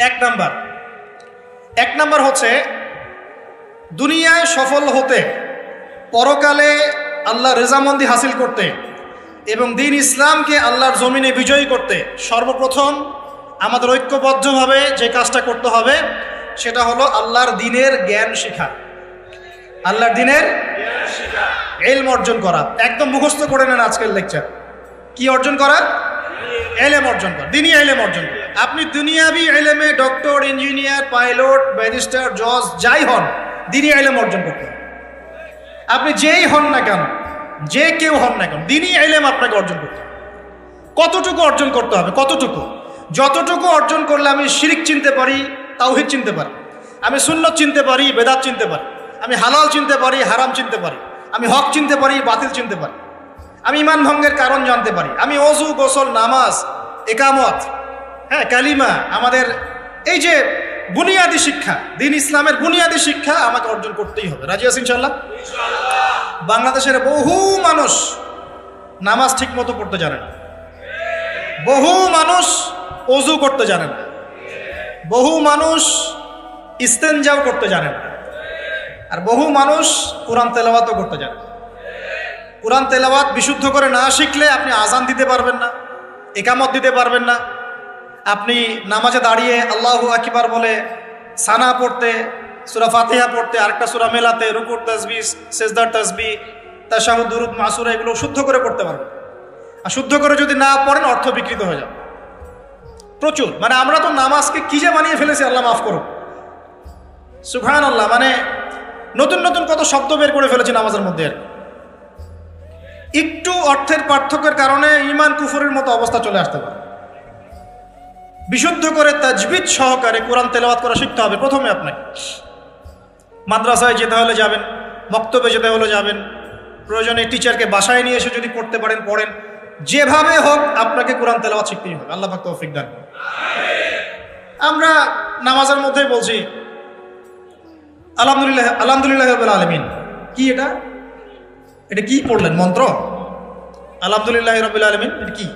এক নাম্বার হচ্ছে দুনিয়ায় সফল হতে, পরকালে আল্লাহ রেজামন্দি হাসিল করতে এবং দ্বীন ইসলামকে আল্লাহর জমিনে বিজয়ী করতে সর্বপ্রথম আমাদের ঐক্যবদ্ধভাবে যে কাজটা করতে হবে সেটা হলো আল্লাহর দ্বীনের জ্ঞান শেখা, আল্লাহর দ্বীনের ইলম অর্জন করা। একদম মুখস্থ করে নেন আজকের লেকচার। কি অর্জন করা? ইলম অর্জন করা, দ্বীনি ইলম অর্জন করা। আপনি দুনিয়াবি ইলমে ডক্টর, ইঞ্জিনিয়ার, পাইলট, ব্যারিস্টার, জজ যাই হন, দ্বীনি ইলম অর্জন করতে হবে। আপনি যেই হন না কেন, যে কেউ হন না কেন, দ্বীনি ইলম আপনাকে অর্জন করতে হবে। কতটুকু অর্জন করতে হবে? কতটুকু? যতটুকু অর্জন করলে আমি শিরিক চিনতে পারি, তাওহীদ চিনতে পারি, আমি সুন্নত চিনতে পারি, বেদাত চিনতে পারি, আমি হালাল চিনতে পারি, হারাম চিনতে পারি, আমি হক চিনতে পারি, বাতিল চিনতে পারি, আমি ঈমান ভঙ্গের কারণ জানতে পারি, আমি ওযু, গোসল, নামাজ, ইকামত, কালিমা, আমাদের এই যে বুনিয়াদী শিক্ষা, দ্বীন ইসলামের বুনিয়াদী শিক্ষা আমাকে অর্জন করতেই হবে। রাজি আছেন ইনশাআল্লাহ? বাংলাদেশের বহু মানুষ নামাজ ঠিক মতো পড়তে জানে না, বহু মানুষ ওযু করতে জানে না, বহু মানুষ ইস্তেনজাও করতে জানে না, আর বহু মানুষ কোরআন তেলাওয়াতও করতে জানে না। কোরআন তেলাওয়াত বিশুদ্ধ করে না শিখলে আপনি আজান দিতে পারবেন না, ইকামত দিতে পারবেন না। আপনি নামাজে দাঁড়িয়ে আল্লাহু আকবার বলে সানা পড়তে, সূরা ফাতিহা পড়তে, আরেকটা সূরা মেলাতে, রুকুর তাসবিহ, সিজদার তাসবিহ, তাশাহুদ, দুরুদ, মাসুরা এগুলো শুদ্ধ করে পড়তে পারবেন। আর শুদ্ধ করে যদি না পড়েন অর্থ বিকৃত হয়ে যাবে প্রচুর। মানে আমরা তো নামাজকে কি যে বানিয়ে ফেলেছি, আল্লাহ মাফ করুন, সুবহানাল্লাহ। মানে নতুন নতুন কত শব্দ বের করে ফেলেছি নামাজের মধ্যে। একটু অর্থের পার্থক্যের কারণে ঈমান কুফরের মতো অবস্থা চলে আসতে পারে। বিশুদ্ধ করে তাজবিদ সহকারে কোরআন তেলাওয়াত করা শিখতে হবে প্রথমে। আপনাকে মাদ্রাসায় যেতে হলে যাবেন, মক্তবে যেতে হলে যাবেন, প্রয়োজনে টিচারকে বাসায় নিয়ে এসে যদি পড়তে পারেন পড়েন, যেভাবে হোক আপনাকে কোরআন তেলাওয়াত শিখতেই হবে। আল্লাহ পাক তৌফিক দান করুন। আমরা নামাজের মধ্যেই বলছি আলহামদুলিল্লাহ, আলহামদুলিল্লাহ রাব্বিল আলামিন। কি এটা? এটা কি পড়লেন মন্ত্র? আলহামদুলিল্লাহ রাব্বিল আলামিন এটা কি?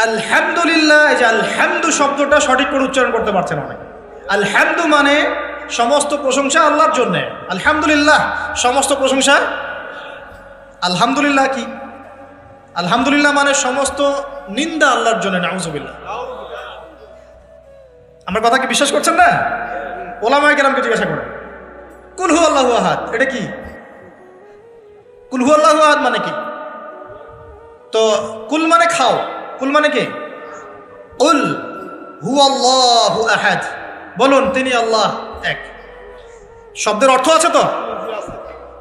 আলহামদুলিল্লাহ। এই যে আলহামদু শব্দটা সঠিক করে উচ্চারণ করতে পারছেন অনেক। আলহামদু মানে সমস্ত প্রশংসা আল্লাহর জন্য। আলহামদুলিল্লাহ সমস্ত প্রশংসা। আলহামদুলিল্লাহ কি? আলহামদুলিল্লাহ মানে সমস্ত নিন্দা আল্লাহর জন্য। নাউযুবিল্লাহ। আমার কথা কি বিশ্বাস করছেন না? ওলামায়ে কেরামকে জিজ্ঞাসা করেন। কুল হু আল্লাহু আহাদ এটা কি? কুল হু আল্লাহু আহাদ মানে কি? তো কুল মানে খাও, কুল মানে কি? কুল হু আল্লাহু আহাদ, বলুন তিনি আল্লাহ এক। শব্দের অর্থ আছে তো?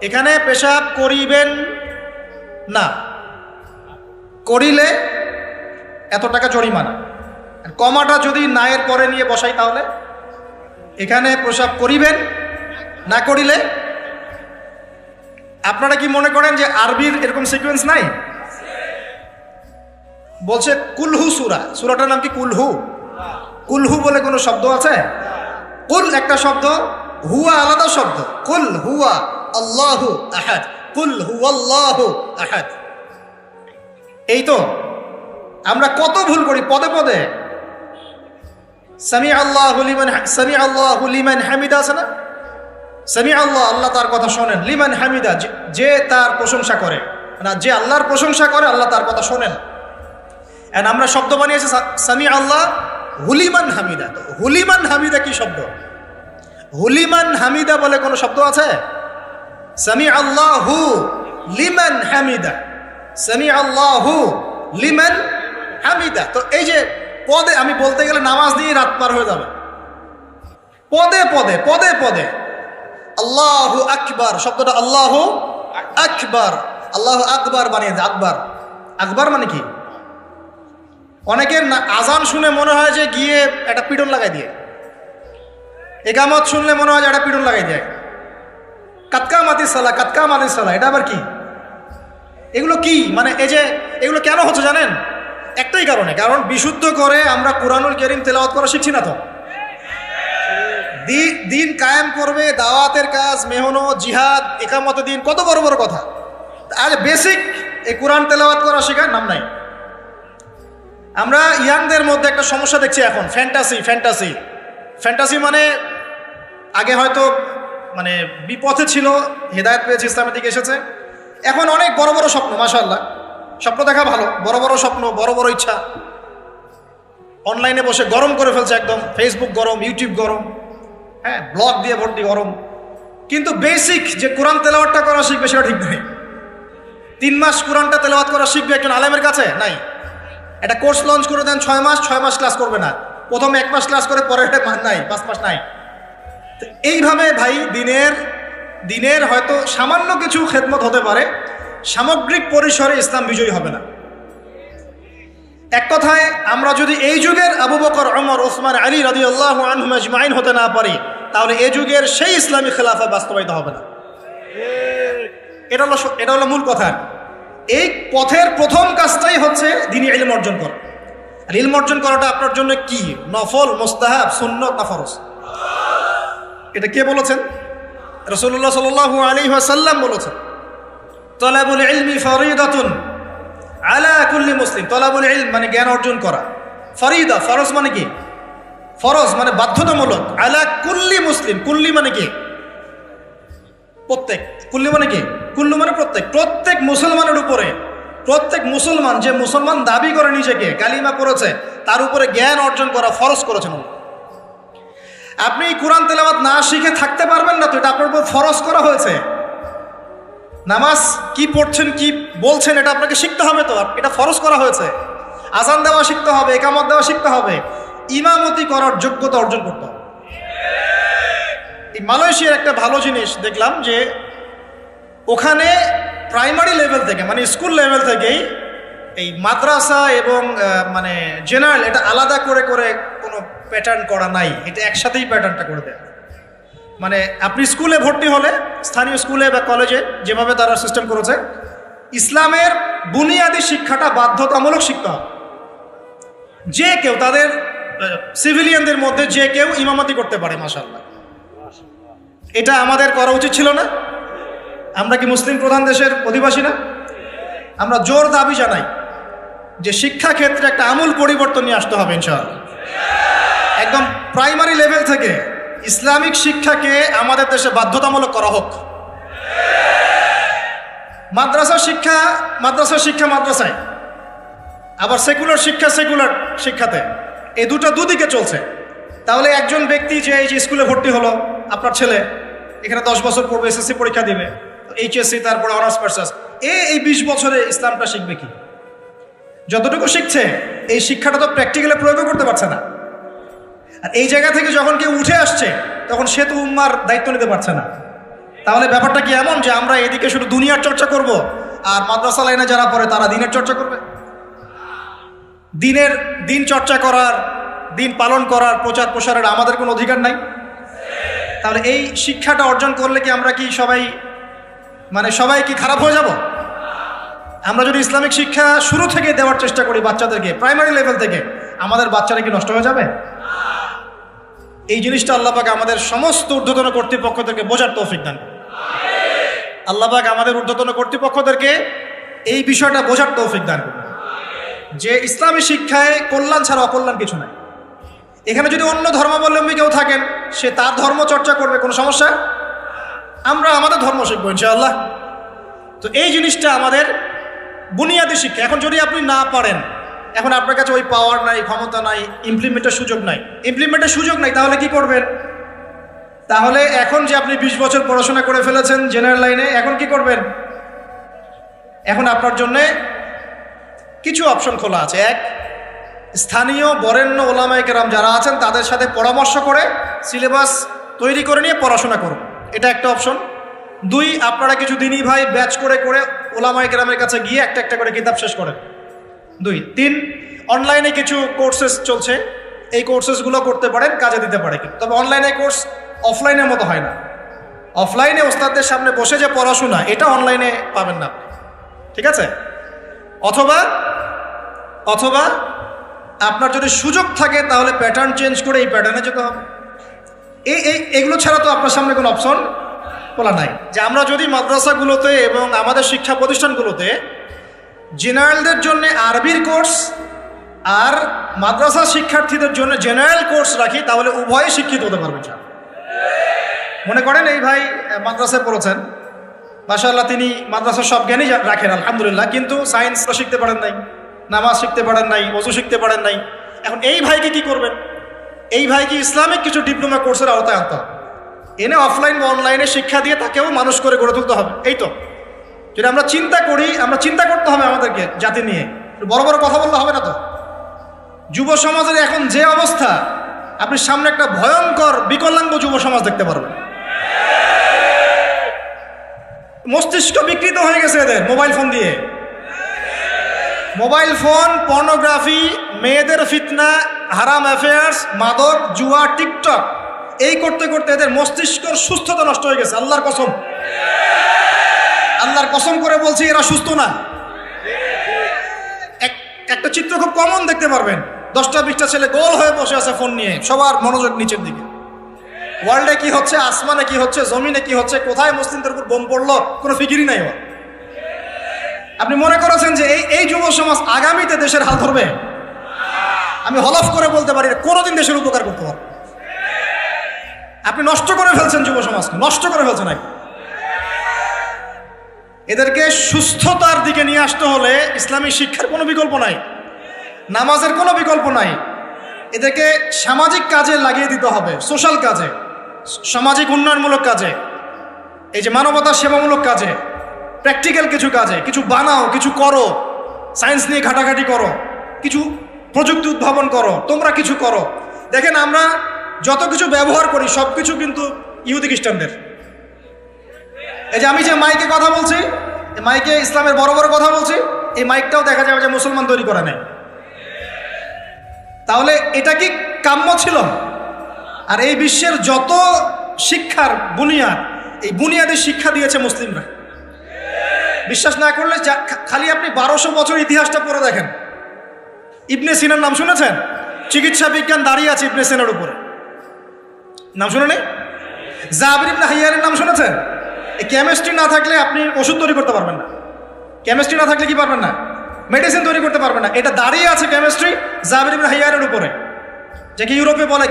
এখানে পেশাব করিবেন না, করিলে এত টাকা জরিমানা। কমাটা যদি নায়ের পরে নিয়ে বসাই তাহলে এখানে পেশাব করিবেন না, করিলে। আপনারা কি মনে করেন যে আরবির এরকম সিকোয়েন্স নাই? বলছে কুলহু সূরা, সূরাটার নাম কি কুলহু? কুলহু বলে কোনো শব্দ আছে? কুল একটা শব্দ, হুয়া আলাদা শব্দ। কুল হুয়া আল্লাহু আহাদ, কুল হুয়াল্লাহু আহাদ। এই তো আমরা কত ভুল করি পদে পদে। সামি আল্লাহু লিমান হামিদা আছে না? সামি আল্লাহ, আল্লাহ তার কথা শোনেন। লিমান হামিদা, যে তার প্রশংসা করে, না যে আল্লাহর প্রশংসা করে আল্লাহ তার কথা শোনেন। এন্ড আমরা শব্দ বানিয়েছি সামি আল্লাহ হুলিমান হামিদা। তো হুলিমান হামিদা কি শব্দ? হুলিমান হামিদা বলে কোনো শব্দ আছে? সামি আল্লাহু লিমান হামিদা, সামি আল্লাহু লিমান হামিদা। তো এই যে পদে, আমি বলতে গেলে নামাজ দিয়ে রাত পার হয়ে যাবে। পদে পদে পদে পদে আল্লাহু আকবার শব্দটা আল্লাহু আকবার, আল্লাহু আকবার বানিয়ে দেয়। আকবার, আকবার মানে কি? অনেকের আজান শুনে মনে হয় যে গিয়ে একটা পিটন লাগাই দিয়ে, ইকামত শুনলে মনে হয় যে একটা পিটন লাগাই দেয়। কাতকা মাতি সালা, কাতকা মাতি সালা, এটা আবার কি? এগুলো কি? মানে এই যে এগুলো কেন হচ্ছে জানেন? একটাই কারণে, কারণ বিশুদ্ধ করে আমরা কুরআনুল কারীম তেলাওয়াত করা শিখছি না। তো দিন কায়েম করবে, দাওয়াতের কাজ, মেহনত, জিহাদ, ইকামত দিন, কত বড় বড় কথা। আর বেসিক এই কোরআন তেলাওয়াত করা শেখার নাম নাই। আমরা ইয়াংদের মধ্যে একটা সমস্যা দেখছি এখন, ফ্যান্টাসি ফ্যান্টাসি ফ্যান্টাসি মানে আগে হয়তো মানে বিপথে ছিল, হেদায়েত পেয়েছে, ইসলামের দিকে এসেছে, এখন অনেক বড় বড় স্বপ্ন, মাশাআল্লাহ, স্বপ্ন দেখা ভালো, বড় বড় স্বপ্ন, বড় বড় ইচ্ছা, অনলাইনে বসে গরম করে ফেলছে একদম, ফেসবুক গরম, ইউটিউব গরম, হ্যাঁ, ব্লগ দিয়ে ভর্তি গরম, কিন্তু বেসিক যে কোরআন তেলাওয়াতটা করা শিখবে সেটা ঠিক নেই। 3 মাস কোরআনটা তেলাওয়াত করা শিখবে একজন আলেমের কাছে নাই। একটা কোর্স লঞ্চ করে দেন 6 মাস ক্লাস করবে না, প্রথমে 1 মাস ক্লাস করে পরে নাই, 5 মাস নাই। তো এইভাবে ভাই দিনের হয়তো সামান্য কিছু খেদমত হতে পারে, সামগ্রিক পরিসরে ইসলাম বিজয়ী হবে না। এক কথায় আমরা যদি এই যুগের আবু বকর, ওমর, ওসমান, আলী রাদিয়াল্লাহু আনহুম আজমাইন হতে না পারি, তাহলে এই যুগের সেই ইসলামী খেলাফা বাস্তবায়িত হবে না। এটা হলো মূল কথা। এই পথের প্রথম কাজটাই হচ্ছে দ্বীনি ইলম অর্জন করা। আর ইলম অর্জন করাটা আপনার জন্য কি নফল, মুস্তাহাব, সুন্নত না ফরজ? এটা কে বলেছেন? রাসূলুল্লাহ সাল্লাল্লাহু আলাইহি ওয়াসাল্লাম বলেছেন, তালাবুল ইলমি ফরিদাতুন আলা কুল্লি মুসলিম। তালাবুল ইলম মানে জ্ঞান অর্জন করা, ফরিদা ফরজ মানে কি? ফরজ মানে বাধ্যতামূলক, আলা কুল্লি মুসলিম, কুল্লি মানে কি? প্রত্যেক, কুল্লি মানে কি? কুল্লু মানে প্রত্যেক, প্রত্যেক মুসলমানের উপরে, প্রত্যেক মুসলমান যে মুসলমান দাবি করে নিজেকে, কালিমা পড়েছে, তার উপরে জ্ঞান অর্জন করা ফরজ করেছেন। আপনি কোরআন তেলাওয়াত না শিখে থাকতে পারবেন না, তো এটা আপনার উপর ফরজ করা হয়েছে। নামাজ কি পড়ছেন, কি বলছেন, এটা আপনাকে শিখতে হবে, তো এটা ফরজ করা হয়েছে। আজান দেওয়া শিখতে হবে, একামত দেওয়া শিখতে হবে, ইমামতি করার যোগ্যতা অর্জন করতে হবে। এই মালয়েশিয়ার একটা ভালো জিনিস দেখলাম যে ওখানে প্রাইমারি লেভেল থেকে, মানে স্কুল লেভেল থেকেই এই মাদ্রাসা এবং মানে জেনারেল এটা আলাদা করে করে কোনো প্যাটার্ন করা নাই, এটা একসাথেই প্যাটার্নটা করে দেয়। মানে আপনি স্কুলে ভর্তি হলে, স্থানীয় স্কুলে বা কলেজে যেভাবে তারা সিস্টেম করেছে, ইসলামের বুনিয়াদী শিক্ষাটা বাধ্যতামূলক শিখতে হবে। যে কেউ, তাদের সিভিলিয়ানদের মধ্যে যে কেউ ইমামতি করতে পারে, মাশাআল্লাহ। এটা আমাদের করা উচিত ছিল না? আমরা কি মুসলিম প্রধান দেশের অধিবাসী না? আমরা জোর দাবি জানাই যে শিক্ষা ক্ষেত্রে একটা আমূল পরিবর্তন নিয়ে আসতে হবে ইনশাআল্লাহ। একদম প্রাইমারি লেভেল থেকে ইসলামিক শিক্ষাকে আমাদের দেশে বাধ্যতামূলক করা হোক। মাদ্রাসা শিক্ষা মাদ্রাসায়, আবার সেকুলার শিক্ষাতে, এই দুদিকে চলছে। তাহলে একজন ব্যক্তি যে এই যে স্কুলে ভর্তি হলো, আপনার ছেলে এখানে 10 বছর পড়বে, এসএসসি পরীক্ষা দিবে, এইচএসসি, তারপরে অনার্স মাস্টার্স, এই 20 বছরে ইসলামটা শিখবে কি? যতটুকু শিখছে এই শিক্ষাটা তো প্র্যাকটিক্যালে প্রয়োগও করতে পারছে না। আর এই জায়গা থেকে যখন কেউ উঠে আসছে, তখন সে তো উম্মার দায়িত্ব নিতে পারছে না। তাহলে ব্যাপারটা কি এমন যে আমরা এদিকে শুধু দুনিয়ার চর্চা করব, আর মাদ্রাসা লাইনে যারা পড়ে তারা দিনের চর্চা করবে? দিন চর্চা করার, দিন পালন করার, প্রচার প্রসারের আমাদের কোনো অধিকার নাই? তাহলে এই শিক্ষাটা অর্জন করলে কি আমরা কি সবাই কি খারাপ হয়ে যাব? আমরা যদি ইসলামিক শিক্ষা শুরু থেকে দেওয়ার চেষ্টা করি বাচ্চাদেরকে, প্রাইমারি লেভেল থেকে, আমাদের বাচ্চারা কি নষ্ট হয়ে যাবে? এই জিনিসটা আল্লাহ পাক আমাদের সমস্ত ঊর্ধ্বতন কর্তৃপক্ষদেরকে বোঝার তৌফিক দান করুন। আল্লাহ পাক আমাদের ঊর্ধ্বতন কর্তৃপক্ষদেরকে এই বিষয়টা বোঝার তৌফিক দান করুন যে ইসলামী শিক্ষায় কল্যাণ ছাড়া অকল্যাণ কিছু নাই। এখানে যদি অন্য ধর্মাবলম্বী কেউ থাকেন, সে তার ধর্ম চর্চা করবে, কোনো সমস্যা? আমরা আমাদের ধর্ম শিখবো ইনশাআল্লাহ। তো এই জিনিসটা আমাদের বুনিয়াদী শিক্ষা। এখন যদি আপনি না পারেন, এখন আপনার কাছে ওই পাওয়ার নাই, ক্ষমতা নাই, ইমপ্লিমেন্টের সুযোগ নাই, তাহলে কি করবেন? তাহলে এখন যে আপনি 20 বছর পড়াশোনা করে ফেলেছেন জেনারেল লাইনে, এখন কি করবেন? এখন আপনার জন্যে কিছু অপশন খোলা আছে। এক, স্থানীয় বরেণ্য ওলামায়ে কেরাম যারা আছেন তাদের সাথে পরামর্শ করে সিলেবাস তৈরি করে নিয়ে পড়াশোনা করুন, এটা একটা অপশন। 2, আপনারা কিছু দিনী ভাই ব্যাচ করে করে ওলামায়ে কেরামের কাছে গিয়ে একটা একটা করে কিতাব শেষ করেন। 2, 3, অনলাইনে কিছু কোর্সেস চলছে, এই কোর্সেসগুলো করতে পারেন, কাজে দিতে পারে। তবে অনলাইনে কোর্স অফলাইনের মতো হয় না। অফলাইনে ওস্তাদদের সামনে বসে যে পড়াশোনা, এটা অনলাইনে পাবেন না, ঠিক আছে? অথবা আপনার যদি সুযোগ থাকে তাহলে প্যাটার্ন চেঞ্জ করে এই প্যাটার্নে যেতে হবে। এগুলো ছাড়া তো আপনার সামনে কোনো অপশন বলা নাই। যে আমরা যদি মাদ্রাসাগুলোতে এবং আমাদের শিক্ষা প্রতিষ্ঠানগুলোতে জেনারেলদের জন্য আরবির কোর্স আর মাদ্রাসা শিক্ষার্থীদের জন্য জেনারেল কোর্স রাখি, তাহলে উভয়ে শিক্ষিত হতে পারবে। মনে করেন এই ভাই মাদ্রাসায় পড়েছেন, মাশাআল্লাহ তিনি মাদ্রাসার সব জ্ঞানই রাখেন আলহামদুলিল্লাহ, কিন্তু সায়েন্স শিখতে পারেন নাই, নামাজ শিখতে পারেন নাই, ওযু শিখতে পারেন নাই। এখন এই ভাইকে কি করবেন? এই ভাইকে ইসলামিক কিছু ডিপ্লোমা কোর্সের আওতায় আনতে হবে, এনে অফলাইন বা অনলাইনে শিক্ষা দিয়ে তাকেও মানুষ করে গড়ে তুলতে হবে। এই তো যদি আমরা চিন্তা করি, আমরা চিন্তা করতে হবে আমাদেরকে জাতি নিয়ে, বড় বড় কথা বললে হবে না তো। যুব সমাজের এখন যে অবস্থা, আপনি সামনে একটা ভয়ঙ্কর বিকলাঙ্গ যুব সমাজ দেখতে পারবেন। মস্তিষ্ক বিকৃত হয়ে গেছে এদের মোবাইল ফোন দিয়ে। মোবাইল ফোন, পর্নোগ্রাফি, মেয়েদের ফিতনা, হারাম অ্যাফেয়ার্স, মাদক, জুয়া, টিকটক, এই করতে করতে এদের মস্তিষ্কর সুস্থতা নষ্ট হয়ে গেছে। আল্লাহর কসম, আল্লাহর কসম করে বলছি, এরা সুস্থ না। একটা চিত্র খুব কমন দেখতে পারবেন, 10টা-20টা ছেলে গোল হয়ে বসে আছে ফোন নিয়ে, সবার মনোযোগ নিচের দিকে। ওয়ার্ল্ডে কি হচ্ছে, আসমানে কি হচ্ছে, জমিনে কি হচ্ছে, কোথায় মুসলিমদের উপর বোম পড়লো, কোনো ফিকিরই নাই ওর। আপনি মনে করেছেন যে এই যুব সমাজ আগামীতে দেশের হাল ধরবে? আমি হলফ করে বলতে পারি কোনোদিন দেশের উপকার করতে পারবে। আপনি নষ্ট করে ফেলছেন যুব সমাজকে, নষ্ট করে ফেলছেন। এদেরকে সুস্থতার দিকে নিয়ে আসতে হলে ইসলামী শিক্ষার কোনো বিকল্প নাই, নামাজের কোনো বিকল্প নাই। এদেরকে সামাজিক কাজে লাগিয়ে দিতে হবে, সোশ্যাল কাজে, সামাজিক উন্নয়নমূলক কাজে, এই যে মানবতার সেবামূলক কাজে, প্র্যাকটিক্যাল কিছু কাজে, কিছু বানাও, কিছু করো, সায়েন্স নিয়ে ঘাটাঘাটি করো, কিছু প্রযুক্তি উদ্ভাবন করো, তোমরা কিছু করো। দেখেন আমরা যত কিছু ব্যবহার করি সব কিছু কিন্তু ইহুদি খ্রিস্টানদের। এই যে আমি যে মাইকে কথা বলছি, এই মাইকে ইসলামের বড় বড় কথা বলছি, এই মাইকটাও দেখা যাবে যে মুসলমান তৈরি করে নেয়। তাহলে এটা কি কাম্য ছিল? আর এই বিশ্বের যত শিক্ষার বুনিয়াদ, এই বুনিয়াদের শিক্ষা দিয়েছে মুসলিমরা। বিশ্বাস না করলে খালি আপনি 1200 বছর ইতিহাসটা পড়ে দেখেন। ইবনে সিনার নাম শুনেছেন? চিকিৎসা বিজ্ঞান দাঁড়িয়ে আছে ইবনে সিনার উপরে, নাম শুনে নেই? জাবির ইবনে হাইয়ানের নাম শুনেছেন? এই কেমিস্ট্রি না থাকলে আপনি ওষুধ তৈরি করতে পারবেন না। কেমিস্ট্রি না থাকলে কি পারবেন না? মেডিসিন তৈরি করতে পারবেন না। এটা দাঁড়িয়ে আছে কেমিস্ট্রি জাবির ইবনে হাইয়ানের উপরে, যাকে ইউরোপে বলে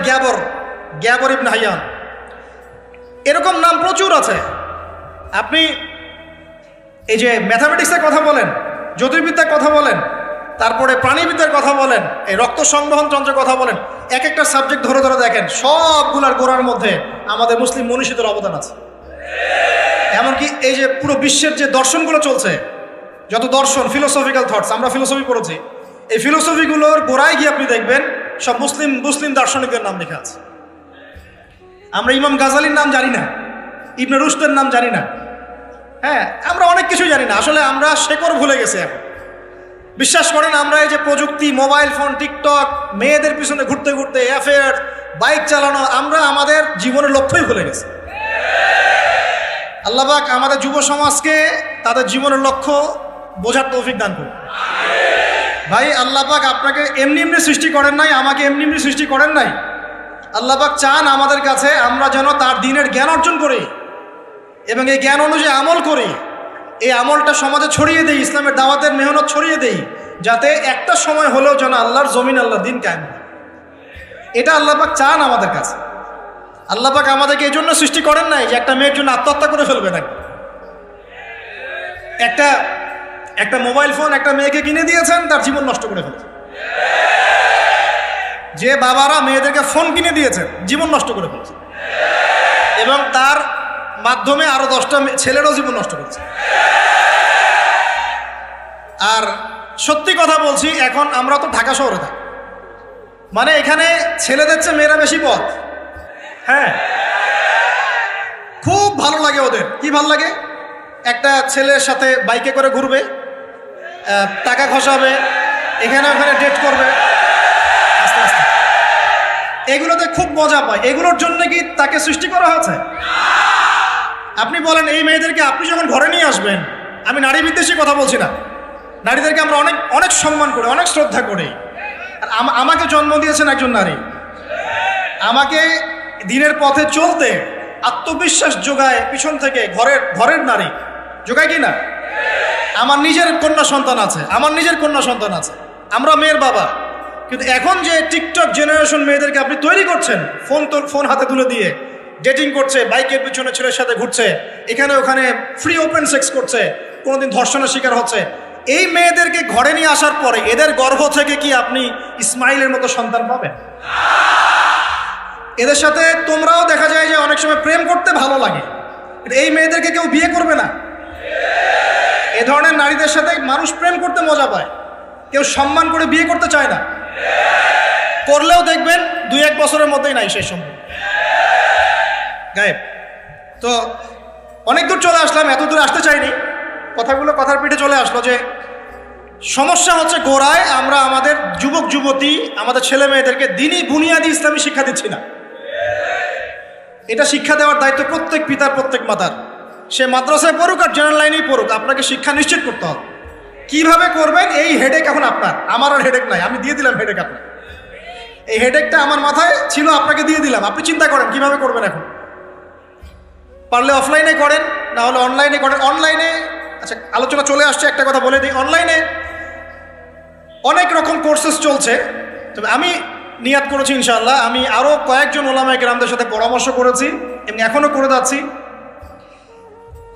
গ্যাবর ইবনে হাইয়ান। এরকম নাম প্রচুর আছে। আপনি এই যে ম্যাথামেটিক্সের কথা বলেন, জ্যোতির্বিদ্যার কথা বলেন, তারপরে প্রাণীবিদ্যার কথা বলেন, এই রক্ত সংবহন যন্ত্রের কথা বলেন, এক একটা সাবজেক্ট ধরে ধরে দেখেন, সবগুলার গোড়ার মধ্যে আমাদের মুসলিম মনীষীদের অবদান আছে। এমনকি এই যে পুরো বিশ্বের যে দর্শনগুলো চলছে, যত দর্শন, ফিলোসফিক্যাল থটস, আমরা ফিলোসফি পড়েছি, এই ফিলোসফিগুলোর গোড়ায় গিয়ে আপনি দেখবেন সব মুসলিম দার্শনিকদের নাম লেখা আছে। আমরা ইমাম গাজালির নাম জানি না, ইবনে রুশদের নাম জানি না, হ্যাঁ আমরা অনেক কিছু জানি না। আসলে আমরা শেকড় ভুলে গেছি এখন। বিশ্বাস করেন আমরা এই যে প্রযুক্তি, মোবাইল ফোন, টিকটক, মেয়েদের পিছনে ঘুরতে ঘুরতে, অ্যাফেয়ার, বাইক চালানো, আমরা আমাদের জীবনের লক্ষ্যই ভুলে গেছি। আল্লাহ পাক আমাদের যুব সমাজকে তাদের জীবনের লক্ষ্য বোঝার তৌফিক দান করুন। ভাই আল্লাহ পাক আপনাকে এমনি এমনি সৃষ্টি করেন নাই, আমাকে এমনি এমনি সৃষ্টি করেন নাই। আল্লাহ পাক চান আমাদের কাছে আমরা যেন তার দ্বীনের জ্ঞান অর্জন করি এবং এই জ্ঞান অনুযায়ী আমল করি। এই আমলটা সমাজে ছড়িয়ে দেই, ইসলামের দাওয়াতের মেহনত ছড়িয়ে দেই, যাতে একটা সময় হলেও যেন আল্লাহর জমিন, আল্লাহর দ্বীন কায়েম হয়। এটা আল্লাহ পাক চান আমাদের কাছে। আল্লাহ পাক আমাদেরকে এই জন্য সৃষ্টি করেন নাই যে একটা মেয়ের জন্য আত্মহত্যা করে ফেলবে নাকি। একটা মোবাইল ফোন একটা মেয়েকে কিনে দিয়েছেন, তার জীবন নষ্ট করে ফেলছে। যে বাবারা মেয়েদেরকে ফোন কিনে দিয়েছেন, জীবন নষ্ট করে ফেলছে এবং তার মাধ্যমে আরো 10টা ছেলেরও জীবন নষ্ট করেছে। আর সত্যি কথা বলছি, এখন আমরা তো ঢাকা শহরে থাকি, মানে এখানে ছেলেদের চেয়ে মেয়েরা বেশি পথ। হ্যাঁ, খুব ভালো লাগে ওদের। কি ভালো লাগে? একটা ছেলের সাথে বাইকে করে ঘুরবে, টাকা খসাবে, এখানে ওখানে ডেট করবে, আস্তে আস্তে। এগুলোতে খুব মজা পায়। এগুলোর জন্য কি তাকে সৃষ্টি করা হয়েছে? আপনি বলেন এই মেয়েদেরকে আপনি যখন ঘরে নিয়ে আসবেন, আমি নারী বিদ্বেষী কথা বলছি না, নারীদেরকে আমরা অনেক অনেক সম্মান করি, অনেক শ্রদ্ধা করি। আর আমাকে জন্ম দিয়েছেন একজন নারী, আমাকে দিনের পথে চলতে আত্মবিশ্বাস যোগায় পিছন থেকে, ঘরের নারী যোগায় কি না? আমার নিজের কন্যা সন্তান আছে, আমরা মেয়ের বাবা, কিন্তু এখন যে টিকটক জেনারেশন মেয়েদেরকে আপনি তৈরি করছেন, ফোন হাতে তুলে দিয়ে ডেটিং করছে, বাইকের পিছনে ছেলের সাথে ঘুরছে, এখানে ওখানে ফ্রি ওপেন সেক্স করছে, কোনোদিন ধর্ষণের শিকার হচ্ছে, এই মেয়েদেরকে ঘরে নিয়ে আসার পরে এদের গর্ভ থেকে কি আপনি ইসমাইলের মতো সন্তান পাবেন? এদের সাথে তোমরাও দেখা যায় যে অনেক সময় প্রেম করতে ভালো লাগে, এই মেয়েদেরকে কেউ বিয়ে করবে না। এ ধরনের নারীদের সাথে মানুষ প্রেম করতে মজা পায়, কেউ সম্মান করে বিয়ে করতে চায় না। করলেও দেখবেন 2-1 বছরের মধ্যেই নাই সেই সম্মান, গায়েব। তো অনেক দূর চলে আসলাম, এত দূর আসতে চাইনি, কথাগুলো কথার পিঠে চলে আসলো যে সমস্যা হচ্ছে গোড়ায় আমরা আমাদের যুবক যুবতী, আমাদের ছেলে মেয়েদেরকে দিনই বুনিয়াদি ইসলামী শিক্ষা দিচ্ছি না। এটা শিক্ষা দেওয়ার দায়িত্ব প্রত্যেক পিতার, প্রত্যেক মাতার। সে মাদ্রাসায় পড়ুক আর জেনারেল লাইনেই পড়ুক, আপনাকে শিক্ষা নিশ্চিত করতে হবে। কিভাবে করবেন এই হেডেক এখন আপনার, আমার আর হেডেক নাই, আমি দিয়ে দিলাম হেডেক আপনার। এই হেডেকটা আমার মাথায় ছিল, আপনাকে দিয়ে দিলাম, আপনি চিন্তা করেন কিভাবে করবেন। এখন পারলে অফলাইনে করেন, না হলে অনলাইনে করেন। অনলাইনে আচ্ছা আলোচনা চলে আসছে, একটা কথা বলে দিই, অনলাইনে অনেক রকম কোর্সেস চলছে। তবে আমি নিয়াত করেছি ইনশাআল্লাহ, আমি আরও কয়েকজন ওলামায়ে কেরামদের সাথে পরামর্শ করেছি এবং এখনও করে যাচ্ছি।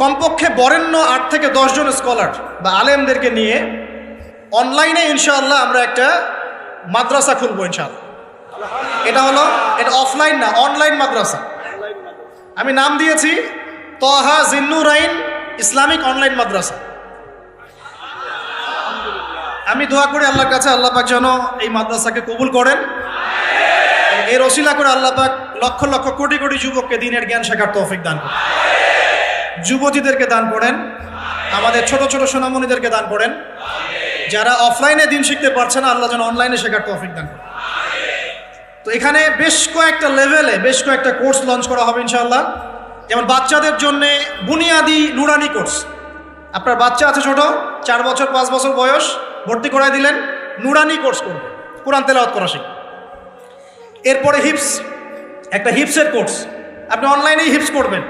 কমপক্ষে বরেণ্য 8 থেকে 10 জন স্কলার বা আলেমদেরকে নিয়ে অনলাইনে ইনশাআল্লাহ আমরা একটা মাদ্রাসা খুলবো ইনশাআল্লাহ। এটা অফলাইন না, অনলাইন মাদ্রাসা। আমি নাম দিয়েছি তহা জিন্নুরাইন ইসলামিক অনলাইন মাদ্রাসা। আমি দোয়া করি আল্লাহর কাছে, আল্লাহ পাক যেন এই মাদ্রাসাকে কবুল করেন। এর ওসিলা করে আল্লাহ পাক লক্ষ লক্ষ কোটি কোটি যুবককে দ্বীনের জ্ঞান শেখার তৌফিক দান করেন, যুবতীদেরকে দান করেন, আমাদের ছোট ছোট সোনামণিদেরকে দান করেন। যারা অফলাইনে দিন শিখতে পারছে না, আল্লাহ যেন অনলাইনে শেখার তৌফিক দান করেন। তো এখানে বেশ কয়েকটা লেভেলে বেশ কয়েকটা কোর্স লঞ্চ করা হবে ইনশাআল্লাহ। যেমন বাচ্চাদের জন্য বুনিয়াদি নুরানি কোর্স। আপনার বাচ্চা আছে ছোট, 4 বছর 5 বছর বয়স, ভর্তি করাই দিলেন, নুরানি কোর্স করবে, কোরআন তেলাওয়াত করা শিখবে। এরপরে হিপস, একটা হিপসের কোর্স, আপনি অনলাইনেই হিপস করবেন।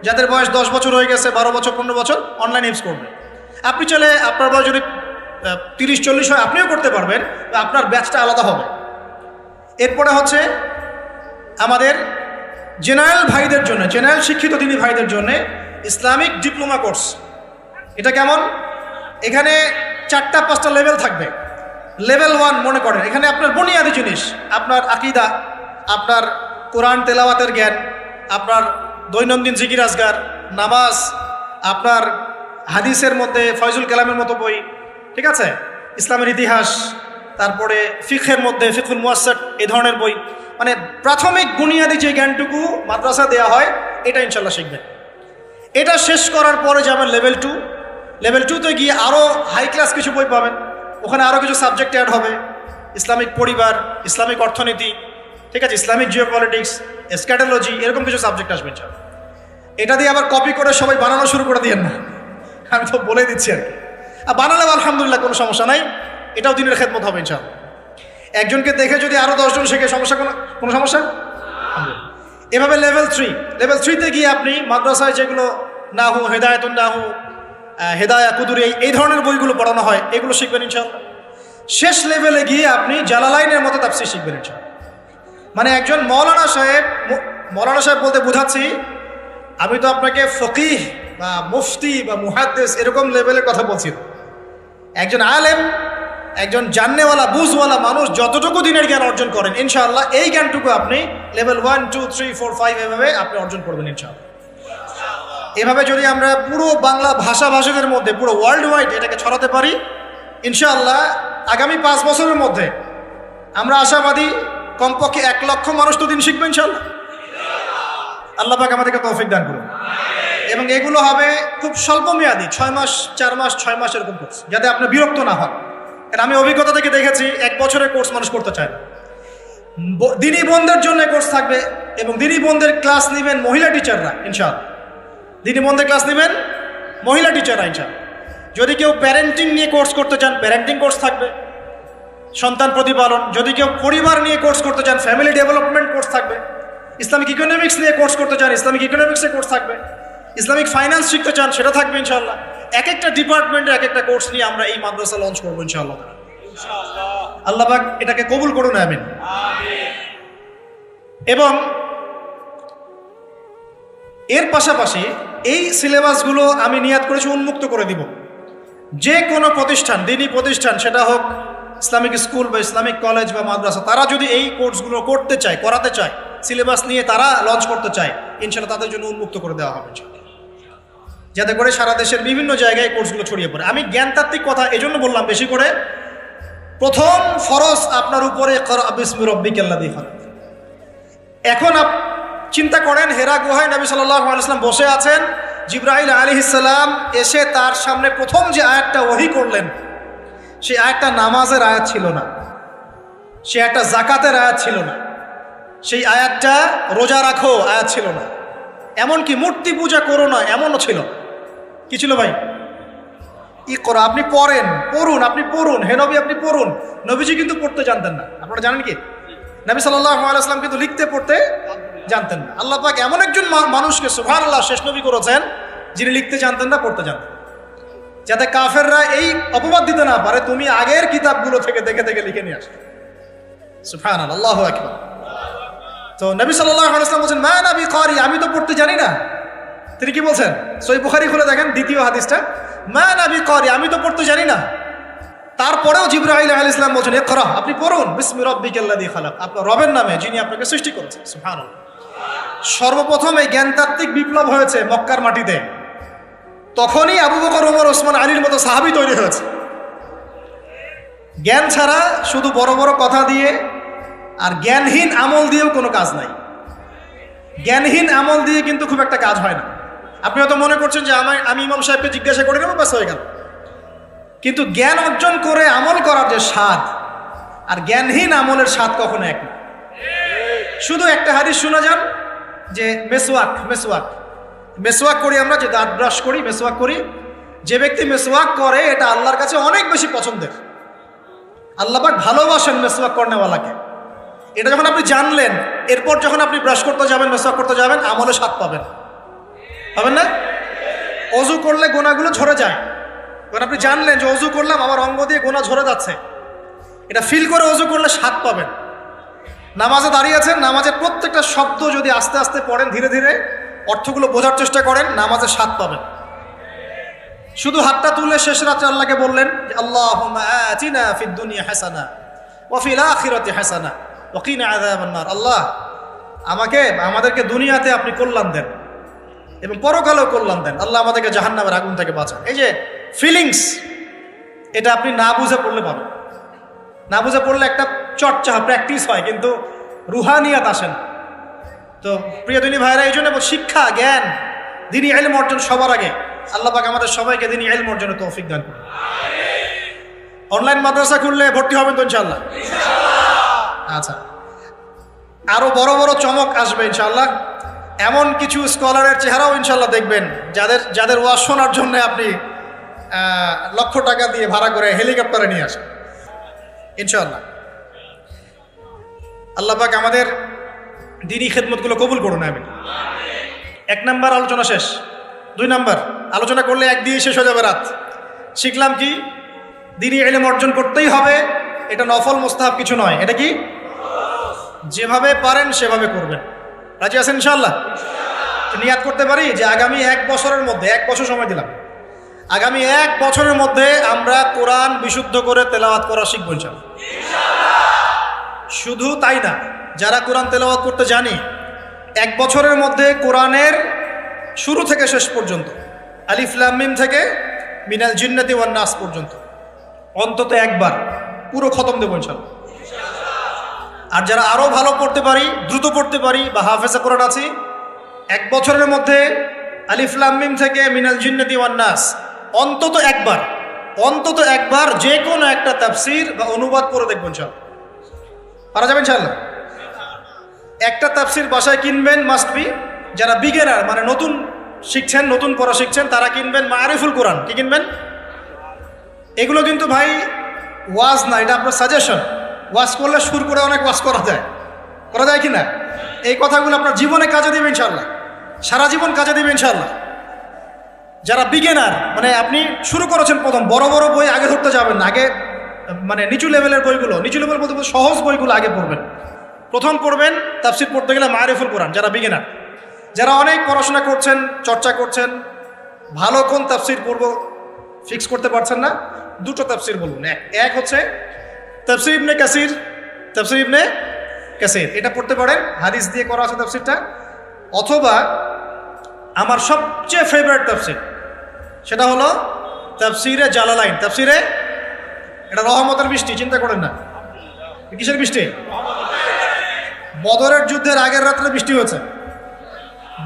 যাদের বয়স 10 বছর হয়ে গেছে, 12 বছর 15 বছর, অনলাইন হিপস করবেন। আপনি চলে আপনার বয়স যদি 30-40 হয় আপনিও করতে পারবেন, আপনার ব্যাচটা আলাদা হবে। এরপরে হচ্ছে আমাদের জেনারেল ভাইদের জন্য, জেনারেল শিক্ষিত দিনী ভাইদের জন্য ইসলামিক ডিপ্লোমা কোর্স। এটা কেমন? এখানে 4-5টা লেভেল থাকবে। লেভেল 1 মনে করেন, এখানে আপনার বুনিয়াদি জিনিস, আপনার আকীদা, আপনার কোরআন তেলাওয়াতের জ্ঞান, আপনার দৈনন্দিন জিকির আজগার, নামাজ, আপনার হাদিসের মধ্যে ফয়জুল কালামের মতো বই, ঠিক আছে, ইসলামের ইতিহাস, তারপরে ফিকহের মধ্যে ফিকহুল মুয়াসসার, এই ধরনের বই। মানে প্রাথমিক বুনিয়াদি যে জ্ঞানটুকু মাদ্রাসা দেওয়া হয়, এটা ইনশাল্লাহ শিখবেন। এটা শেষ করার পরে যাবেন লেভেল 2। লেভেল 2তে গিয়ে আরও হাই ক্লাস কিছু বই পাবেন, ওখানে আরও কিছু সাবজেক্ট অ্যাড হবে, ইসলামিক পরিবার, ইসলামিক অর্থনীতি, ঠিক আছে, ইসলামিক জিওপলিটিক্স, এসক্যাটোলজি, এরকম কিছু সাবজেক্ট আসবে ইনশাল্লাহ। এটা দিয়ে আবার কপি করে সবাই বানানো শুরু করে দিয়েন না, আমি তো বলে দিচ্ছি আর কি। আর বানালে আলহামদুলিল্লাহ কোনো সমস্যা নাই, এটাও দিনের খেদমত হবে ইনশাল্লাহ। একজনকে দেখে যদি আরও 10 জন শেখে, সমস্যা কোনো সমস্যা? এভাবে লেভেল 3তে গিয়ে আপনি মাদ্রাসায় যেগুলো নাহু, হেদায়েতুন নাহু, হেদায়া, কুদুরি, এই ধরনের বইগুলো পড়ানো হয়, এগুলো শিখবেন ইনশাআল্লাহ। শেষ লেভেলে গিয়ে আপনি জালালাইনের মতো তাফসীর শিখবেন ইনশাআল্লাহ। মানে একজন মৌলানা সাহেব বলতে বোঝাচ্ছি, আমি তো আপনাকে ফকিহ বা মুফতি বা মুহাদ্দিস এরকম লেভেলের কথা বলছি। একজন আলেম, একজন জাননেওয়ালা, বুঝওয়ালা মানুষ যতটুকু দিনের জ্ঞান অর্জন করেন ইনশাআল্লাহ, এই জ্ঞানটুকু আপনি লেভেল 1, 2, 3, 4, 5 এভাবে আপনি অর্জন করবেন ইনশাআল্লাহ। এভাবে যদি আমরা পুরো বাংলা ভাষাভাষীদের মধ্যে পুরো ওয়ার্ল্ড ওয়াইড এটাকে ছড়াতে পারি ইনশাআল্লাহ, আগামী 5 বছরের মধ্যে আমরা আশাবাদী কমপক্ষে 1 লক্ষ মানুষ তো দিন শিখবে ইনশাআল্লাহ। আল্লাহ পাক আমাদেরকে তৌফিক দান করুন। এবং এগুলো হবে খুব স্বল্প মেয়াদি, 6 মাস, 4 মাস, 6 মাস এরকম কোর্স, যাতে আপনি বিরক্ত না হন। কারণ আমি অভিজ্ঞতা থেকে দেখেছি 1 বছরের কোর্স মানুষ করতে চায় না। দিনী বোনদের জন্য কোর্স থাকবে এবং দিনী বোনদের ক্লাস নেবেন মহিলা টিচাররা ইনশাআল্লাহ। দিনী বোনদের ক্লাস নেবেন মহিলা টিচাররা ইনশাআল্লাহ। যদি কেউ প্যারেন্টিং নিয়ে কোর্স করতে চান, প্যারেন্টিং কোর্স থাকবে, সন্তান প্রতিপালন। যদি কেউ পরিবার নিয়ে কোর্স করতে চান, ফ্যামিলি ডেভেলপমেন্ট কোর্স থাকবে। ইসলামিক ইকোনমিক্স নিয়ে কোর্স করতে চান, ইসলামিক ইকোনমিক্সের কোর্স থাকবে। ইসলামিক ফাইন্যান্স শিখতে চান, সেটা থাকবে ইনশাআল্লাহ। এক একটা ডিপার্টমেন্টে এক একটা কোর্স নিয়ে আমরা এই মাদ্রাসা লঞ্চ করবো ইনশাআল্লাহ। আল্লাহ পাক এটাকে কবুল করুন, আমিন। এবং এর পাশাপাশি এই সিলেবাসগুলো আমি নিয়াত করেছি উন্মুক্ত করে দিব। যে কোনো প্রতিষ্ঠান, দিনী প্রতিষ্ঠান, সেটা হোক ইসলামিক স্কুল বা ইসলামিক কলেজ বা মাদ্রাসা, তারা যদি এই কোর্সগুলো করতে চায়, করাতে চায়, সিলেবাস নিয়ে তারা লঞ্চ করতে চায়, ইনশাআল্লাহ তাদের জন্য উন্মুক্ত করে দেওয়া হবে, যাতে করে সারা দেশের বিভিন্ন জায়গায় কোর্সগুলো ছড়িয়ে পড়ে। আমি জ্ঞানতাত্ত্বিক কথা এজন্য বললাম বেশি করে, প্রথম ফরজ আপনার উপরে ইকরা বিসমি রাব্বিকাল্লাযী খালাক। এখন চিন্তা করেন, হেরা গুহায় নবী সাল্লাল্লাহু আলাইহি ওয়াসাল্লাম বসে আছেন, জিবরাইল আলাইহিস সালাম এসে তার সামনে প্রথম যে আয়াতটা ওহী করলেন, সেই আয়াতটা নামাজের আয়াত ছিল না, সে একটা জাকাতের আয়াত ছিল না, সেই আয়াতটা রোজা রাখো আয়াত ছিল না, এমনকি মূর্তি পূজা করো না এমনও ছিল। কি ছিল ভাই? ইকরা, আপনি পড়ুন, আপনি পড়ুন, হে নবী আপনি পড়ুন। নবীজি কিন্তু পড়তে জানতেন না, আপনারা জানেন কি? নবী সাল্লাল্লাহু আলাইহি ওয়াসাল্লাম কিন্তু লিখতে পড়তে জানতেন না। আল্লাহ পাক এমন একজন মানুষকে সুবহানাল্লাহ শেষ নবী করেছেন, যিনি লিখতে জানতেন না, পড়তে জানতেন, যাতে কাফেররা এই অপবাদ দিতে না পারে তুমি আগের কিতাবগুলো থেকে দেখে দেখে লিখে নিয়ে আসো। সুবহানাল্লাহ, আল্লাহু আকবার। তো নবী সাল্লাল্লাহু আলাইহি ওয়াসাল্লাম বলেন, মা নবী কারি, আমি তো পড়তে জানি না। তিনি কি বলছেন? সহিহ বুখারী খুলে দেখেন, দ্বিতীয় হাদিসটা, মা নবী কারি, আমি তো পড়তে জানি না। তারপরেও জিবরাইল আলাইহিস সালাম বলেন, ইকরা, আপনি পড়ুন, বিসমি রাব্বিকাল্লাযী খালাক, আপনার রবের নামে যিনি আপনাকে সৃষ্টি করেছেন। সুবহানাল্লাহ। সর্বপ্রথম এই জ্ঞানতাত্ত্বিক বিপ্লব হয়েছে মক্কার মাটিতে, তখনই আবু বকর, ওমর, ওসমান, আলীর মতো সাহাবী তৈরি হয়েছে। জ্ঞান ছাড়া শুধু বড় বড় কথা দিয়ে আর জ্ঞানহীন আমল দিয়েও কোনো কাজ নাই। জ্ঞানহীন আমল দিয়ে কিন্তু খুব একটা কাজ হয় না। আপনি হয়তো মনে করছেন যে আমি ইমাম সাহেবকে জিজ্ঞাসা করে নেব, ব্যাস হয়ে গেল। কিন্তু জ্ঞান অর্জন করে আমল করার যে স্বাদ আর জ্ঞানহীন আমলের স্বাদ কখনো এক না। শুধু একটা হাদিস শোনা যান যে মেসওয়াক করি আমরা, যে দাঁত ব্রাশ করি, মেসওয়াক করি, যে ব্যক্তি মেসওয়াক করে এটা আল্লাহর কাছে অনেক বেশি পছন্দের। আল্লাহ পাক ভালোবাসেন মেসওয়াক করনেওয়ালাকে। এটা যখন আপনি জানলেন, এরপর যখন আপনি ব্রাশ করতে যাবেন, মেসওয়াক করতে যাবেন, আমলে স্বাদ পাবেন না? অজু করলে গোনাগুলো ঝরে যায়, যখন আপনি জানলেন যে অজু করলাম আমার অঙ্গ দিয়ে গোনা ঝরে যাচ্ছে, এটা ফিল করে অজু করলে স্বাদ পাবেন। নামাজে দাঁড়িয়ে আছেন, নামাজের প্রত্যেকটা শব্দ যদি আস্তে আস্তে পড়েন, ধীরে ধীরে অর্থগুলো বোঝার চেষ্টা করেন, নামাজের স্বাদ পাবেন। শুধু হাতটা তুলে শেষ রাতে আল্লাহকে বললেন যে আল্লাহুম্মা আতিনা ফিদ দুনিয়া হাসানা ওয়া ফিল আখিরাতি হাসানা ওয়া কিনা আযাবান নার। আল্লাহ, আমাদেরকে দুনিয়াতে আপনি কল্যাণ দেন এবং পরকালেও কল্যাণ দেন। আল্লাহ, আমাদেরকে জাহান্নামের আগুন থেকে বাঁচান। এই যে ফিলিংস, এটা আপনি না বুঝে পড়লে পাবেন। না বুঝে পড়লে একটা চর্চা, প্র্যাকটিস হয়, কিন্তু রুহানিয়াত আসেন। তো প্রিয় দিনী ভাইরা, এই জন্য শিক্ষা, জ্ঞান, দিনী ইলম অর্জন সবার আগে। আল্লাহ পাক আমাদের সবাইকে দিনী ইলম অর্জনের তৌফিক দান করুন। অনলাইন মাদ্রাসা খুললে ভর্তি হবেন তো ইনশাআল্লাহ? আচ্ছা, আরো বড় বড় চমক আসবে ইনশাআল্লাহ। এমন কিছু স্কলারের চেহারাও ইনশাআল্লাহ দেখবেন, যাদের ওয়াজ শোনার জন্য আপনি লক্ষ টাকা দিয়ে ভাড়া করে হেলিকপ্টারে নিয়ে আসেন ইনশাআল্লাহ। আল্লাহ পাক আমাদের দ্বীনি খেদমতগুলো কবুল করুন, আমিন। 1 নাম্বার আলোচনা শেষ। 2 নাম্বার আলোচনা করলে এক দিয়ে শেষ হয়ে যাবে রাত। শিখলাম কি? দ্বীনি ইলম অর্জন করতেই হবে, এটা নফল মুস্তাহাব কিছু নয়। এটা কি? যেভাবে পারেন সেভাবে করবেন। রাজি আছেন ইনশাআল্লাহ? নিয়াত করতে পারি যে আগামী 1 বছরের মধ্যে, 1 বছর সময় দিলাম, আগামী 1 বছরের মধ্যে আমরা কোরআন বিশুদ্ধ করে তেলাওয়াত করা শিখব ইনশাআল্লাহ। শুধু তাই না, যারা কোরআন তেলাওয়াত করতে জানি, 1 বছরের মধ্যে কোরআনের শুরু থেকে শেষ পর্যন্ত, আলিফ লাম মিম থেকে মিনাল জিন্নাতি ওয়ান নাস পর্যন্ত অন্তত একবার পুরো খতম দেব ইনশাআল্লাহ। আর যারা আরো ভালো পড়তে পারি, দ্রুত পড়তে পারি বা হাফেজে কোরআন আছি, 1 বছরের মধ্যে আলিফ লাম মিম থেকে মিনাল জিন্নাতি ওয়ান নাস অন্তত একবার যে কোনো একটা তাফসীর বা অনুবাদ করে দেখব ইনশাআল্লাহ। পারা যাবে ইনশাআল্লাহ? একটা তাফসীর বাসায় কিনবেন, মাস্ট বি। যারা বিগিনার, মানে নতুন শিখছেন, নতুন পড়া শিখছেন, তারা কিনবেন মারিফুল কোরআন। কি কিনবেন? এগুলো কিন্তু ভাই ওয়াজ না, এটা আপনার সাজেশন। ওয়াজ করলে সুর করে অনেক ওয়াজ করা যায় কি না? এই কথাগুলো আপনার জীবনে কাজে দিবে ইনশাআল্লাহ, সারা জীবন কাজে দিবে ইনশাআল্লাহ। যারা বিগিনার, মানে আপনি শুরু করেছেন প্রথম, বড় বড় বই আগে ধরতে যাবেন না, আগে মানে নিচু লেভেলের বইগুলো, নিচু লেভেল বলতে সহজ বইগুলো আগে পড়বেন। প্রথম পড়বেন তাফসির পড়তে গেলে মারিফুল কোরআন, যারা বিগিনার। যারা অনেক পড়াশোনা করছেন, চর্চা করছেন, ভালো কোন তাফসির পড়ব ফিক্স করতে পারছেন না, দুটো তাফসির বলুন। এক হচ্ছে তাফসির ইবনে কাসির, তাফসির ইবনে কাসির, এটা পড়তে পারেন, হাদিস দিয়ে করা আছে তাফসিরটা। অথবা আমার সবচেয়ে ফেভারিট তাফসির, সেটা হলো তাফসিরে জালালাইন। তাফসিরে, এটা রহমতের বৃষ্টি, চিন্তা করেন না। কিসের বৃষ্টি? বদরের যুদ্ধের আগের রাত্রে বৃষ্টি হয়েছে।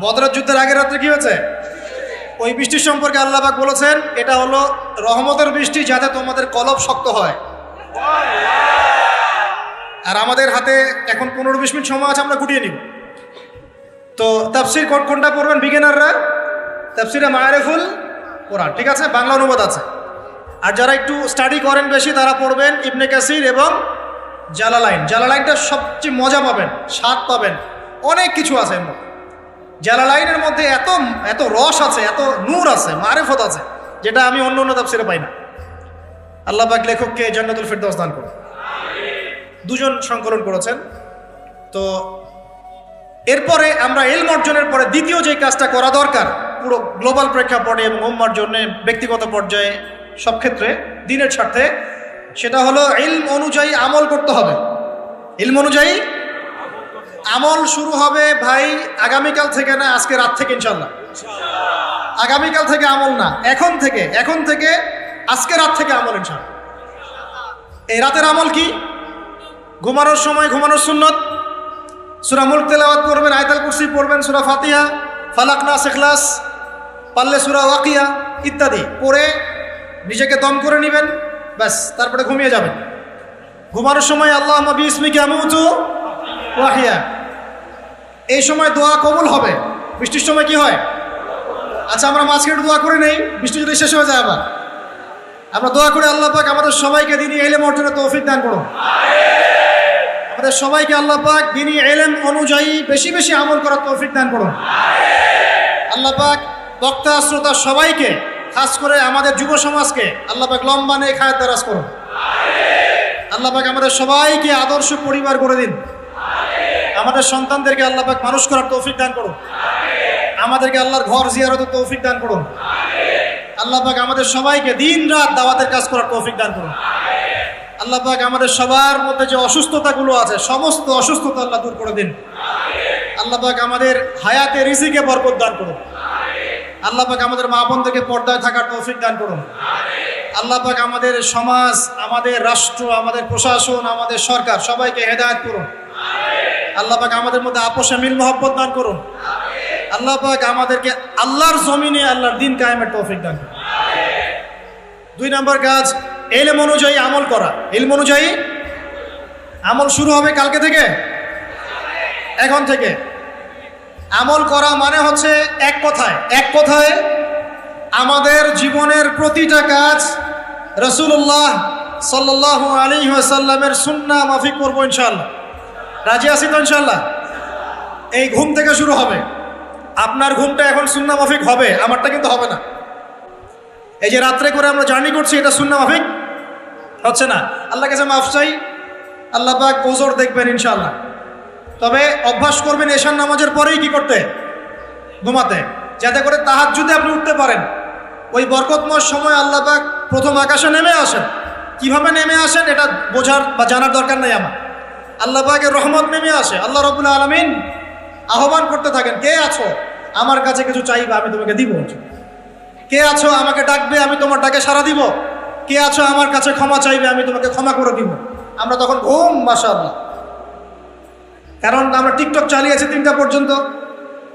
বদরের যুদ্ধের আগের রাত্রে কি হয়েছে? ওই বৃষ্টির সম্পর্কে আল্লাহ পাক বলেছেন এটা হলো রহমতের বৃষ্টি, যাতে তোমাদের কলব শক্ত হয়। আর আমাদের হাতে এখন 15-20 মিনিট সময় আছে, আমরা গুটিয়ে নিব। তো তাফসির কোনটা পড়বেন বিগিনাররা? তাফসিরে মারিফুল কোরআন, ঠিক আছে, বাংলা অনুবাদ আছে। আর যারা একটু স্টাডি করেন বেশি, তারা পড়বেন ইবনে কাসির এবং জালালাইন। জালালাইনটা সবচেয়ে মজা পাবেন, স্বাদ পাবেন, অনেক কিছু আছে এর মধ্যে। জালালাইনের মধ্যে এত এত রস আছে, এত নূর আছে, মারিফত আছে, যেটা আমি অন্য অন্য তাফসিরে পাই না। আল্লাহ পাক লেখককে জান্নাতুল ফিরদাউস দান করুন। দুজন সংকলন করেছেন। তো এরপরে আমরা ইলম অর্জনের পরে দ্বিতীয় যে কাজটা করা দরকার পুরো গ্লোবাল প্রেক্ষাপটে এবং উম্মার জন্য, ব্যক্তিগত পর্যায়ে, সব ক্ষেত্রে দ্বীনের স্বার্থে, সেটা হলো ইলম অনুযায়ী আমল করতে হবে। ইলম অনুযায়ী আমল শুরু হবে ভাই আগামীকাল থেকে না, আজকে রাত থেকে ইনশাল্লাহ। আগামীকাল থেকে আমল না, এখন থেকে আজকে রাত থেকে আমল ইনশাল্লাহ। এই রাতের আমল কি? ঘুমানোর সময় ঘুমানোর সুন্নত, সূরা মুলক তেলাওয়াত করবেন, আয়াতুল কুরসি পড়বেন, সূরা ফাতিহা, ফালাক, নাস, ইখলাস, পারলে সূরা ওয়াকিয়া ইত্যাদি পড়ে নিজেকে দম করে নেবেন, ব্যাস, তারপরে ঘুমিয়ে যাবেন। ঘুমানোর সময় আল্লাহুম্মা বিইসমিকা আমুতু ওয়া আহইয়া, এই সময় দোয়া কবুল হবে। বৃষ্টির সময় কি হয়? আচ্ছা, আমরা মাঝখানে দোয়া করে নেই, বৃষ্টি যদি শেষ হয়ে যায় আবার আমরা দোয়া করে আল্লাহ পাক আমাদের সবাইকে দ্বীনি ইলম অর্জনের তৌফিক দান করুন। আমাদের সবাইকে আল্লাহ পাক দ্বীনি ইলম অনুযায়ী বেশি বেশি আমল করার তৌফিক দান করুন। আল্লাহ পাক বক্তা শ্রোতা সবাইকে, খাস করে আমাদের যুব সমাজকে আল্লাহ পাক লম্বা নেক হায়াত দারাজ করুন। আল্লাহ পাক আমাদের সবাইকে আদর্শ পরিবার করে দিন। আমাদের সন্তানদেরকে আল্লাহ পাক মানুষ করার তৌফিক দান করুন। আমাদেরকে আল্লাহর ঘর জিয়ারতের তৌফিক দান করুন। আল্লাহ পাক আমাদের সবাইকে দিন রাত দাওয়াতের কাজ করার তৌফিক দান করুন। আল্লাহ পাক আমাদের সবার মধ্যে যে অসুস্থতাগুলো আছে, সমস্ত অসুস্থতা আল্লাহ দূর করে দিন। আল্লাহ পাক আমাদের হায়াতে রিজিকে বরকত দান করুন। আল্লাহ পাক আমাদের মা বোনদেরকে পর্দায় থাকার তৌফিক দান করুন। আল্লাহ পাক আমাদের সমাজ, আমাদের রাষ্ট্র, আমাদের প্রশাসন, আমাদের সরকার সবাইকে হেদায়েত করুন। আল্লাহ পাক আমাদের মধ্যে আপোষে মিল মহব্বত দান করুন। আল্লাহ পাক আমাদেরকে আল্লাহর জমিনে আল্লাহর দ্বীন কায়েমের তৌফিক দান করুন। 2 নম্বর কাজ, ইলম অনুযায়ী আমল করা। ইলম অনুযায়ী আমল শুরু হবে কালকে থেকে, এখন থেকে। আমল করা মানে হচ্ছে এক কথায় আমাদের জীবনের প্রতিটা কাজ রাসূলুল্লাহ সাল্লাল্লাহু আলাইহি ওয়াসাল্লামের সুন্নাহ মাফিক করব ইনশাআল্লাহ। রাজি আছি তো ইনশাআল্লাহ? এই ঘুম থেকে শুরু হবে। আপনার ঘুমটা এখন সুন্নাহ মাফিক হবে, আমারটা কিন্তু হবে না। এই যে রাত্রে করে আমরা জার্নি করছি, এটা সুন্নাহ মাফিক হচ্ছে না। আল্লাহ কাছে মাফ চাই, আল্লাহ পাক ওজর দেখবেন ইনশাআল্লাহ। তবে অভ্যাস করবেন এশার নামাজের পরেই কি করতে? ঘুমাতে, যাতে করে তাহাজ্জুদে আপনি উঠতে পারেন। ওই বরকতময় সময় আল্লাহ পাক প্রথম আকাশে নেমে আসেন। কিভাবে নেমে আসেন এটা বোঝার বা জানার দরকার নেই আমার। আল্লাহ পাকের রহমত নেমে আসে। আল্লাহ রাব্বুল আলামিন আহ্বান করতে থাকেন, কে আছো আমার কাছে কিছু চাইবে আমি তোমাকে দিব? কে আছো আমাকে ডাকবে আমি তোমার ডাকে সাড়া দিব? কে আছো আমার কাছে ক্ষমা চাইবে আমি তোমাকে ক্ষমা করে দিব? আমরা তখন ঘুম, মাশাআল্লাহ। কারণ আমরা টিকটক চালিয়েছি 3টা পর্যন্ত,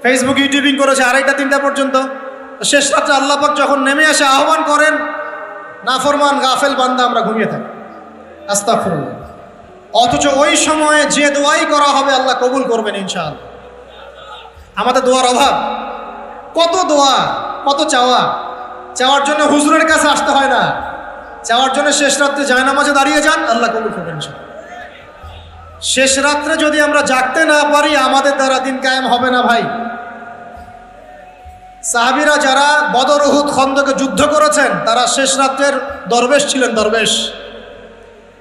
ফেসবুক ইউটিউবিং করেছে 2:30 3টা পর্যন্ত। শেষ রাত্রে আল্লাহ পাক যখন নেমে আসে আহ্বান করেন, নাফরমান গাফেল বান্দা আমরা ঘুমিয়ে থাকি। আস্তাগফিরুল্লাহ। অথচ ওই সময়ে যে দোয়াই করা হবে আল্লাহ কবুল করবেন ইনশাআল্লাহ। আমাদের দোয়ার অভাব, কত দোয়া, কত চাওয়ার জন্য হুজুরের কাছে আসতে হয় না। চাওয়ার জন্য শেষ রাত্রে জায়নামাজে দাঁড়িয়ে যান, আল্লাহ কবুল করবেন ইনশাআল্লাহ। শেষ রাত্রে যদি আমরা জাগতে না পারি, আমাদের দ্বারা দিন কায়েম হবে না ভাই। সাহাবীরা যারা বদর, উহুদ, খন্দকে যুদ্ধ করেছেন, তারা শেষ রাত্রের দরবেশ ছিলেন, দরবেশ।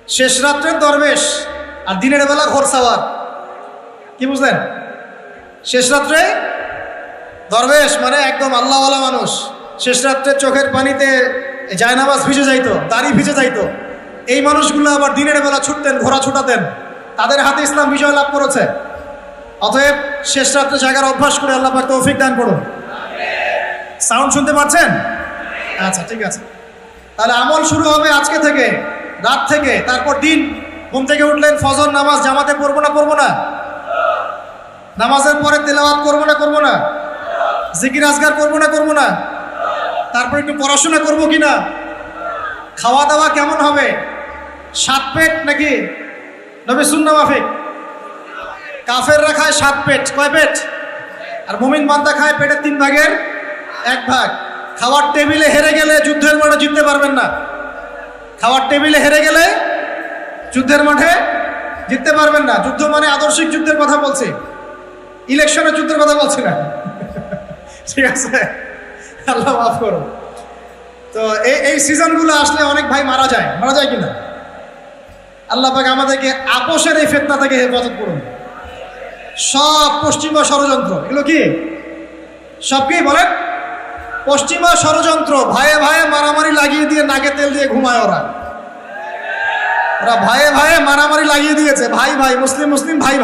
শেষ রাত্রের দরবেশ আর দিনের বেলা ঘোরসাওয়ার। কি বুঝলেন? শেষ রাত্রে দরবেশ মানে একদম আল্লাহওয়ালা মানুষ, শেষ রাত্রে চোখের পানিতে জায়নামাজ ভিজে যাইতো, দাড়ি ভিজে যাইতো। এই মানুষগুলো আবার দিনের বেলা ছুটতেন, ঘোড়া ছুটাতেন, তাদের হাতে ইসলাম বিজয় লাভ করেছে। অতএব শেষ রাত্রে জায়গার অভ্যাস করে আল্লাহ পাক তৌফিক দান করুন। সাউন্ড শুনতে পাচ্ছেন? আচ্ছা, ঠিক আছে। তাহলে আমল শুরু হবে আজকে থেকে, রাত থেকে। তারপর দিন ঘুম থেকে উঠলেন, ফজর নামাজ জামাতে পড়বো না? নামাজের পরে তেলাওয়াত করবো না? জিকির আজগার করবো না? তারপর একটু পড়াশোনা করবো কিনা? খাওয়া দাওয়া কেমন হবে? 7 পেট নাকি নবী সুন্নাহ মাফিক? কাফেররা খায় 7 পেট। কয় পেট? আর মুমিন বান্দা খায় পেটের 3 ভাগের 1 ভাগ। খাওয়ার টেবিলে হেরে গেলে যুদ্ধের মাঠে জিততে পারবেন না। খাওয়ার টেবিলে হেরে গেলে যুদ্ধের মাঠে জিততে পারবেন না। যুদ্ধ মানে আদর্শিক যুদ্ধের কথা বলছি, ইলেকশনের যুদ্ধের কথা বলছি না। ঠিক আছে, আল্লাহ মাফ করো। তো এই সিজনগুলো আসলে অনেক ভাই মারা যায় কিনা? আল্লাহ পাক আমাদেরকে আপোষের এই ফিতনা থেকে হেফাজত করুন। সব পশ্চিমা ষড়যন্ত্র, এগুলো কি সব কি বলেন? পশ্চিমা ষড়যন্ত্র। ভাইয়ে ভাইয়ে মারামারি লাগিয়ে দিয়ে নাকে তেল দিয়ে ঘুমায় ওরা ভাইয়ে মারামারি লাগিয়ে দিয়েছে। ভাই মুসলিম ভাই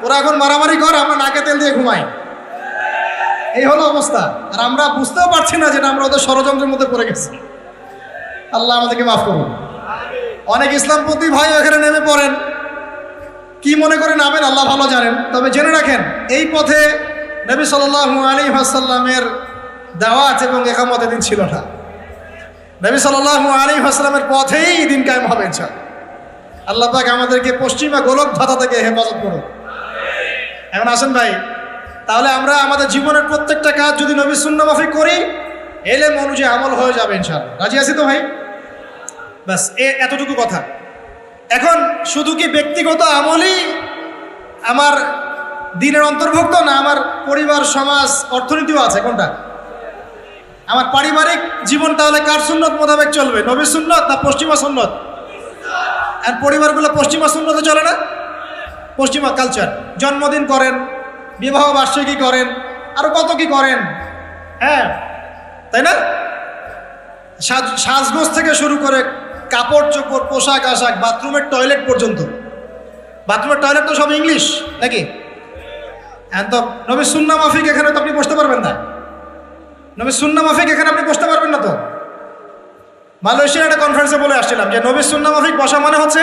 ওরা এখন মারামারি করে, আমরা নাকে তেল দিয়ে ঘুমাই। এই হলো অবস্থা। আর আমরা বুঝতেও পারছি না যেটা আমরা ওদের ষড়যন্ত্রের মধ্যে পড়ে গেছি। আল্লাহ আমাদেরকে মাফ করুন। অনেক ইসলামপন্থী ভাই এখানে নেমে পড়েন, কি মনে করে নামেন আল্লাহ ভালো জানেন। তবে জেনে রাখেন, এই পথে নবী সাল্লাল্লাহু আলাইহি ওয়াসাল্লামের দাওয়াত এবং ইকামতের দিন ছিল না। নবী সাল্লাল্লাহু আলাইহি ওয়াসাল্লামের পথেই দিন কায়েম হবে ইনশাআল্লাহ। আল্লাহ পাক আমাদেরকে পশ্চিমা গোলক ধাঁধা থেকে হেফাজত করুন। এখন আসেন ভাই, তাহলে আমরা আমাদের জীবনের প্রত্যেকটা কাজ যদি নবী সুন্নাহ মাফিক করি, এলেম অনুযায়ী আমল হয়ে যাবে ইনশাআল্লাহ। রাজি আছি তো ভাই? ব্যাস এতটুকু কথা। এখন শুধু কি ব্যক্তিগত আমলই আমার দিনের অন্তর্ভুক্ত, না আমার পরিবার, সমাজ, অর্থনীতিও আছে? কোনটা? আমার পারিবারিক জীবন তাহলে কার সুন্নত মোতাবেক চলবে? নবীর সুন্নত না পশ্চিমা সুন্নত? আর পরিবারগুলো পশ্চিমা সুন্নতে চলে না? পশ্চিমা কালচার। জন্মদিন করেন, বিবাহ বার্ষিকী করেন, আরো কত কি করেন, হ্যাঁ তাই না? সাজগোজ থেকে শুরু করে কাপড় চোপড়, পোশাক আশাক, বাথরুমের টয়লেট পর্যন্ত। বাথরুমের টয়লেট তো সব ইংলিশ নাকি? হ্যাঁ, তো নবী সুন্নাহ মাফিক এখানে তো আপনি বসতে পারবেন না। নবী সুন্নাহ মাফিক এখানে আপনি বসতে পারবেন না। তো মালয়েশিয়ার একটা কনফারেন্সে বলে আসছিলাম যে নবী সুন্নাহ মাফিক বসা মানে হচ্ছে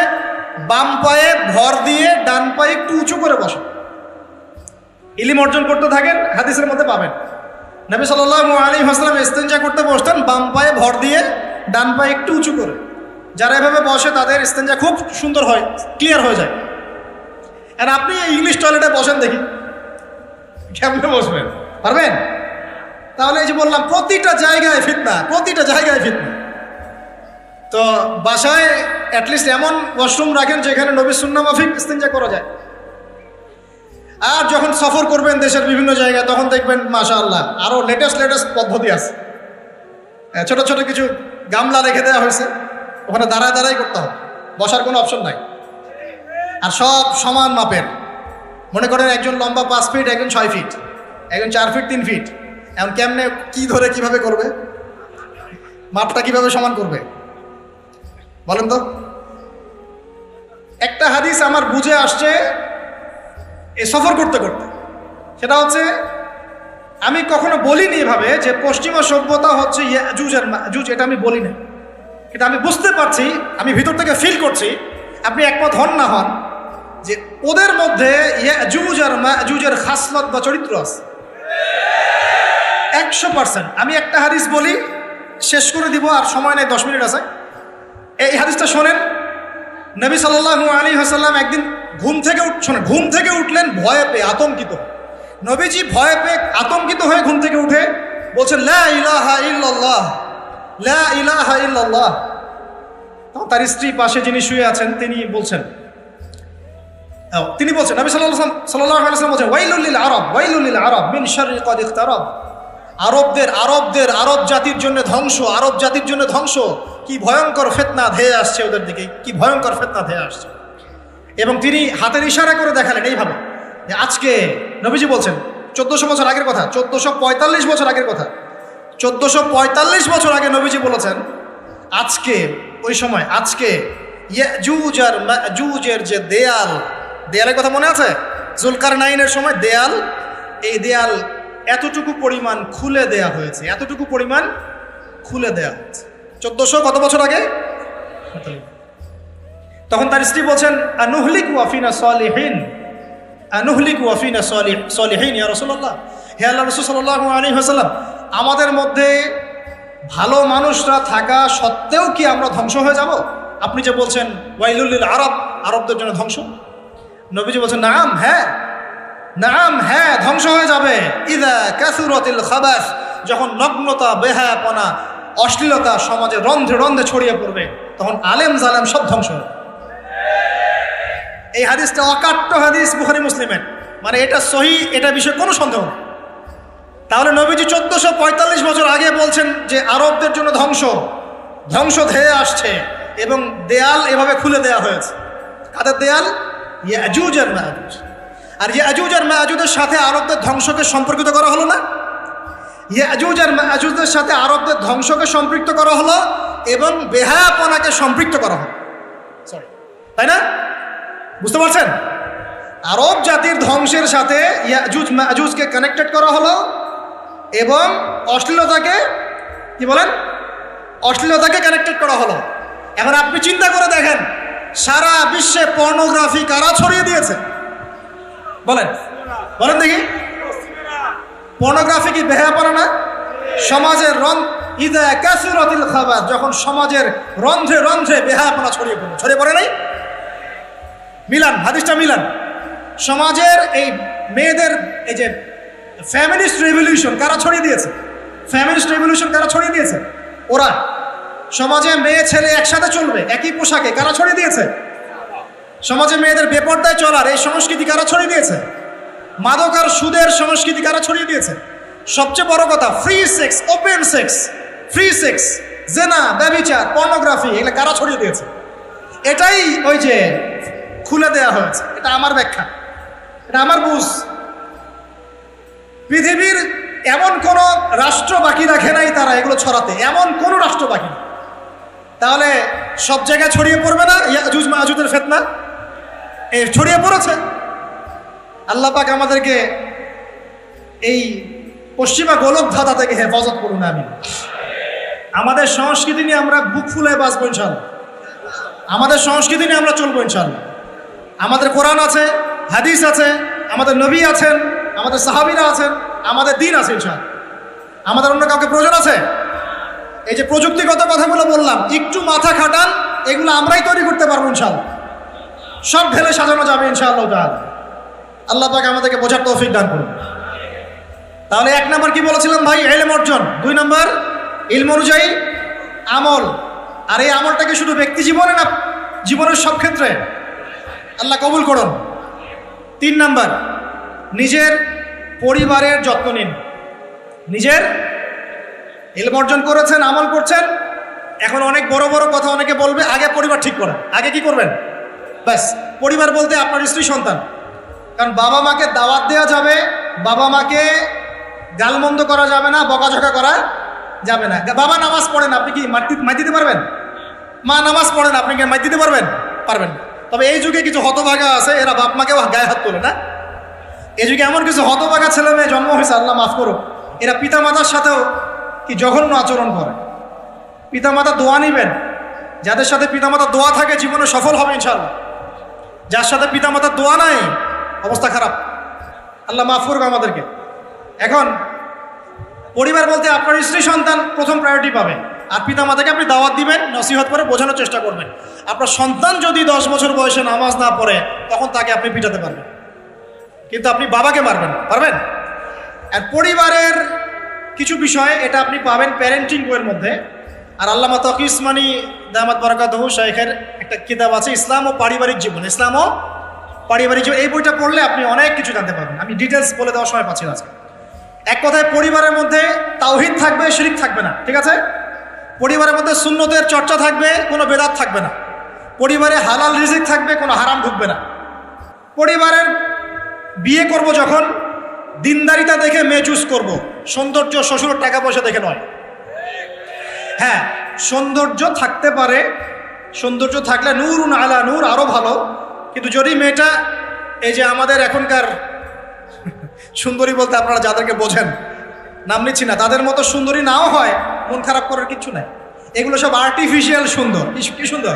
বাম পায়ে ভর দিয়ে ডান পায়ে একটু উঁচু করে বসা। ইলম অর্জন করতে থাকেন, হাদিসের মধ্যে পাবেন। নবী সাল্লাল্লাহু আলাইহি ওয়াসাল্লাম ইস্তেনজা করতে বসতেন বাম পায়ে ভর দিয়ে ডান পায়ে একটু উঁচু করে। যারা এভাবে বসে তাদের ইস্তেনজা খুব সুন্দর হয়, ক্লিয়ার হয়ে যায়। আর আপনি ইংলিশ টয়লেটে বসেন, দেখি কেমনে বসবেন? পারবেন? তাহলে এই যে বললাম, প্রতিটা জায়গায় ফিতনা। তো বাসায় অ্যাটলিস্ট এমন ওয়াশরুম রাখেন যেখানে নবী সুন্নাহ মাফিক ইস্তেনজা করা যায়। আর যখন সফর করবেন দেশের বিভিন্ন জায়গায়, তখন দেখবেন মাশাআল্লাহ আরো লেটেস্ট পদ্ধতি আছে। ছোট ছোট কিছু গামলা রেখে দেওয়া হয়েছে, ওখানে দাঁড়ায় করতে হবে, বসার কোনো অপশন নাই। আর সব সমান মাপের। মনে করেন একজন লম্বা 5 ফিট, একজন 6 ফিট, একজন 4 ফিট 3 ফিট। এখন কেমনে কি ধরে কিভাবে করবে? মাপটা কিভাবে সমান করবে বলেন তো? একটা হাদিস আমার বুঝে আসছে এ সফর করতে করতে, সেটা হচ্ছে, আমি কখনো বলিনি এভাবে যে পশ্চিমা সভ্যতা হচ্ছে ইয়াজুজ আর মাজুজ, এটা আমি বলি না। কিন্তু আমি বুঝতে পারছি, আমি ভিতর থেকে ফিল করছি, আপনি একমত হন না হন, যে ওদের মধ্যে ইয়াজুজ আর মাজুজের খাসলত বা চরিত্র আছে 100%। আমি একটা হাদিস বলি, শেষ করে দিব, আর সময় নেই, 10 মিনিট আছে। এই হাদিসটা শোনেন। নবী সাল্লাল্লাহু আলাইহি ওয়াসাল্লাম একদিন ঘুম থেকে উঠলেন ভয়ে পেয়ে, আতঙ্কিত। নবীজি ভয়ে পেয়ে আতঙ্কিত হয়ে ঘুম থেকে উঠে বলছেন, লা ইলাহা ইল্লাল্লাহ, লা ইলাহা ইল্লাল্লাহ। তখন তার স্ত্রী পাশে যিনি শুয়ে আছেন তিনি বলছেন, নবী সাল্লাল্লাহু আলাইহি ওয়াসাল্লাম বলছেন, ওয়াইলুল লিল আরব মিন শাররি ক্বাদ ইকতারাব। আরব জাতির জন্য ধ্বংস, কি ভয়ঙ্কর ফিতনা ধেয়ে আসছে ওদের দিকে, কি ভয়ঙ্কর ফিতনা ধেয়ে আসছে। এবং তিনি হাতের ইশারা করে দেখালেন এইভাবে যে আজকে, নবীজি বলছেন 1400 বছর আগের কথা, 1445 বছর আগের কথা, 1445 বছর আগে নবীজি বলেছেন আজকে, ওই সময় আজকে ইয়াজুজ আর মাজুজের যে দেয়ালের কথা মনে আছে? জুলকারনাইনের সময় দেয়াল, এই দেয়াল এতটুকু পরিমাণ খুলে দেয়া হয়েছে, এতটুকু পরিমাণ খুলে দেয়া হয়েছে 1400 কত বছর আগে। তখন তার স্ত্রী বলছেন আনুহলিকু আফিনা সালিহিন, আনুহলিকু আফিনা সালিহিন ইয়া রাসূলুল্লাহ, হে আল্লাহর রাসূল সাল্লাল্লাহু আলাইহি ওয়াসাল্লাম, আমাদের মধ্যে ভালো মানুষরা থাকা সত্ত্বেও কি আমরা ধ্বংস হয়ে যাব? আপনি যে বলছেন ওয়াইলুল লিল আরব, আরবদের জন্য ধ্বংস। নবীজি বলছেন নাম, হ্যাঁ নাম, হ্যাঁ ধ্বংস হয়ে যাবে। ইযা কাসুরাতিল খাবাস, যখন নগ্নতা, বেহায়াপনা, অশ্লীলতা সমাজে রন্ধ্রে রন্ধ্রে ছড়িয়ে পড়বে, তখন আলেম জালেম সব ধ্বংস হবে। এই হাদিসটা অকাট্য হাদিস বুখারী মুসলিমের, মানে এটা সহি, এটা বিষয়ে কোনো সন্দেহ নেই। তাহলে নবীজি 1445 বছর আগে বলছেন যে আরবদের জন্য ধ্বংস ধেয়ে আসছে, এবং দেয়াল এভাবে খুলে দেয়া হয়েছে। কাদের দেয়াল? ইয়াজুজ আর মাজুজ। আর ইয়াজুজ আর মাজুজের সাথে আরবদের ধ্বংসকে সম্পর্কিত করা হলো না? ইয়াজুজ আর মাজুজের সাথে আরবদের ধ্বংসকে সম্পৃক্ত করা হলো এবং বেহায়াপনাকে সম্পৃক্ত করা হলো, সরি, তাই না? বুঝতে পারছেন? আরব জাতির ধ্বংসের সাথে ইয়াজুজ মাজুজকে কানেক্টেড করা হলো এবং অশ্লীলতাকে, কি বলেন, অশ্লীলতাকে কানেক্টেড করা হলো। এখন আপনি চিন্তা করে দেখেন, সারা বিশ্বে পর্নোগ্রাফি কারা ছড়িয়ে দিয়েছে? বলেন বলেন দেখি। পর্নোগ্রাফি কি বেহায়াপনা না? সমাজের ইযা কাসুরাতিল খাবাস, যখন সমাজের রন্ধ্রে রন্ধ্রে বেহায়াপনা ছড়িয়ে পড়ে নাই? মিলান, হাদিসটা মিলান। সমাজের এই মেয়েদের, এই যে ফ্যামিলিস্ট রেভলিউশন কারা ছড়িয়ে দিয়েছে? ফ্যামিলিস্ট রেভলিউশন কারা ছড়িয়ে দিয়েছে? ওরা। সমাজে মেয়ে ছেলে একসাথে চলবে একই পোশাকে, কারা ছড়িয়ে দিয়েছে? সমাজে মেয়েদের বেপর্দায় চলার এই সংস্কৃতি কারা ছড়িয়ে দিয়েছে? মাদক আর সুদের সংস্কৃতি কারা ছড়িয়ে দিয়েছে? সবচেয়ে বড় কথা, free sex, open sex, free sex, জেনা, ব্যভিচার, পর্নোগ্রাফি, এগুলো কারা ছড়িয়ে দিয়েছে? এটাই ওই যে খুলে দেয়া হয়েছে। এটা আমার ব্যাখ্যা, এটা আমার বুঝ। পৃথিবীর এমন কোন রাষ্ট্র বাকি রাখে নাই তারা এগুলো ছড়াতে, এমন কোন রাষ্ট্র বাকি নেই। তাহলে সব জায়গায় ছড়িয়ে পড়বে না ইয়াজুজ মাজুজের ফিতনা? এই ছড়িয়ে পড়েছে। আল্লাহ পাক আমাদেরকে এই পশ্চিমা গোলক ধাঁধা থেকে হেফাজত করুন। আমি আমাদের সংস্কৃতি নিয়ে আমরা বুক ফুলে বাঁচবো ইনশাআল্লাহ, আমাদের সংস্কৃতি নিয়ে আমরা চলবো ইনশাআল্লাহ। আমাদের কোরআন আছে, হাদিস আছে, আমাদের নবী আছেন, আমাদের সাহাবীরা আছেন, আমাদের দিন আছে ইনশাআল্লাহ। আমাদের অন্য কাউকে প্রয়োজন আছে? এই যে প্রযুক্তিগত কথাগুলো বললাম, একটু মাথা খাটান, এগুলো আমরাই তৈরি করতে পারবো ইনশাআল্লাহ। সব ঢেলে সাজানো যাবে ইনশাআল্লাহ তাআলা। আল্লাহ পাক আমাদেরকে বোঝার তৌফিক দান করুন। তাহলে 1 নম্বর কি বলেছিলাম ভাই? ইলম অর্জন। 2 নম্বর ইলম অনুযায়ী আমল। আর এই আমলটাকে শুধু ব্যক্তি জীবনে না, জীবনের সব ক্ষেত্রে আল্লাহ কবুল করুন। 3 নম্বর নিজের পরিবারের যত্ন নিন। নিজের ইলম অর্জন করেছেন, আমল করছেন, এখন অনেক বড় বড় কথা অনেকে বলবে, আগে পরিবার ঠিক করেন। আগে কি করবেন? ব্যাস, পরিবার বলতে আপনার স্ত্রী সন্তান। কারণ বাবা মাকে দাওয়াত দেওয়া যাবে, বাবা মাকে গালমন্দ করা যাবে না, বকাঝকা করা যাবে না। বাবা নামাজ পড়েন, আপনি কি মাই দিতে পারবেন? মা নামাজ পড়েন, আপনি কি মাই দিতে পারবেন? পারবেন। তবে এই যুগে কিছু হতভাগা আছে, এরা বাপ মাকেও গায়ে হাত তোলে না। এই যুগে এমন কিছু হতভাগা ছেলে মেয়ে জন্ম হয়েছে, আল্লাহ মাফ করুক, এরা পিতামাতার সাথেও কি জঘন্য আচরণ করে। পিতামাতা দোয়া নিবেন, যাদের সাথে পিতামাতার দোয়া থাকে জীবনে সফল হবে ইনশাআল্লাহ। যার সাথে পিতামাতার দোয়া নাই, অবস্থা খারাপ। আল্লাহ মাফ করুক আমাদেরকে। এখন পরিবার বলতে আপনার স্ত্রী সন্তান প্রথম প্রায়োরিটি পাবে, আর পিতামাতাকে আপনি দাওয়াত দিবেন, নসিহত করে বোঝানোর চেষ্টা করবেন। আপনার সন্তান যদি 10 বছর বয়সে নামাজ না পড়ে, তখন তাকে আপনি পিটাতে পারবেন, কিন্তু আপনি বাবাকে মারবেন পারবেন? আর পরিবারের কিছু বিষয় এটা আপনি পাবেন প্যারেন্টিং বইয়ের মধ্যে। আর আল্লামা তকি উসমানী দামাত বারাকাতুহু শাইখের একটা কিতাব আছে, ইসলাম ও পারিবারিক জীবন। ইসলাম ও পারিবারিক জীবন, এই বইটা পড়লে আপনি অনেক কিছু জানতে পারবেন। আমি ডিটেলস বলে দেওয়ার সময় পাচ্ছি না আজকে। এক কথায় পরিবারের মধ্যে তাওহীদ থাকবে, শিরক থাকবে না, ঠিক আছে? পরিবারের মধ্যে সুন্নতের চর্চা থাকবে, কোনো বেদাত থাকবে না। পরিবারে হালাল রিজিক থাকবে, কোনো হারাম ঢুকবে না। পরিবারের বিয়ে করব যখন দিনদারিতা দেখে মেয়ে চুজ করব, সৌন্দর্য শ্বশুরের টাকা পয়সা দেখে নয়। হ্যাঁ, সৌন্দর্য থাকতে পারে, সৌন্দর্য থাকলে নূরুন আলা নূর, আরও ভালো। কিন্তু যদি মেয়েটা এই যে আমাদের এখনকার সুন্দরী বলতে আপনারা যাদেরকে বোঝেন, নাম নিচ্ছি না, তাদের মতো সুন্দরী নাও হয়, মন খারাপ করার কিচ্ছু নাই। এগুলো সব আর্টিফিশিয়াল সুন্দর। কি সুন্দর?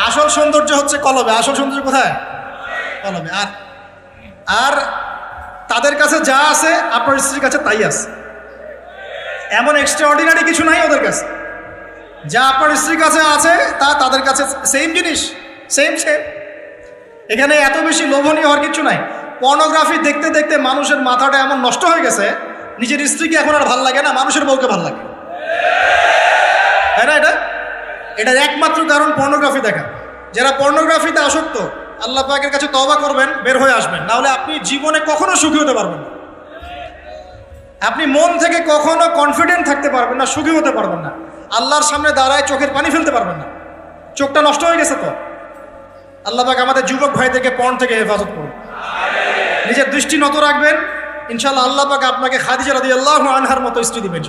আসল সৌন্দর্য হচ্ছে কলবে। আসল সৌন্দর্য কোথায়? কলবে। আর তাদের কাছে যা আছে আপনার স্ত্রীর কাছে তাই আছে। এমন এক্সট্রা অর্ডিনারি কিছু নাই ওদের কাছে। যা আপনার স্ত্রীর কাছে আছে তা তাদের কাছে সেম জিনিস, সেম। এখানে এত বেশি লোভনীয় হওয়ার কিছু নাই। পর্নোগ্রাফি দেখতে দেখতে মানুষের মাথাটা এমন নষ্ট হয়ে গেছে, নিজের স্ত্রীকে এখন আর ভাল লাগে না, মানুষের বউকে ভাল লাগে। তাই না? এটার একমাত্র কারণ পর্নোগ্রাফি দেখা। যারা পর্নোগ্রাফিতে আসক্ত, আল্লাহ পাকের কাছে তওবা করবেন, বের হয়ে আসবেন, নাহলে আপনি জীবনে কখনো সুখী হতে পারবেন না। আপনি মন থেকে কখনো কনফিডেন্ট থাকতে পারবেন না, সুখী হতে পারবেন না। আল্লাহর সামনে দাঁড়ায় চোখের পানি ফেলতে পারবেন না। চোখটা নষ্ট হয়ে গেছে তো। আল্লাহ পাক আমাদের যুবক ভাইদেরকে পর্ন থেকে হেফাজত করুন। নিজের দৃষ্টি নত রাখবেন, ইনশাআল্লাহ আল্লাহ পাক আপনাকে খাদিজা রাদিয়াল্লাহু আনহার মতো স্ত্রী দিবেন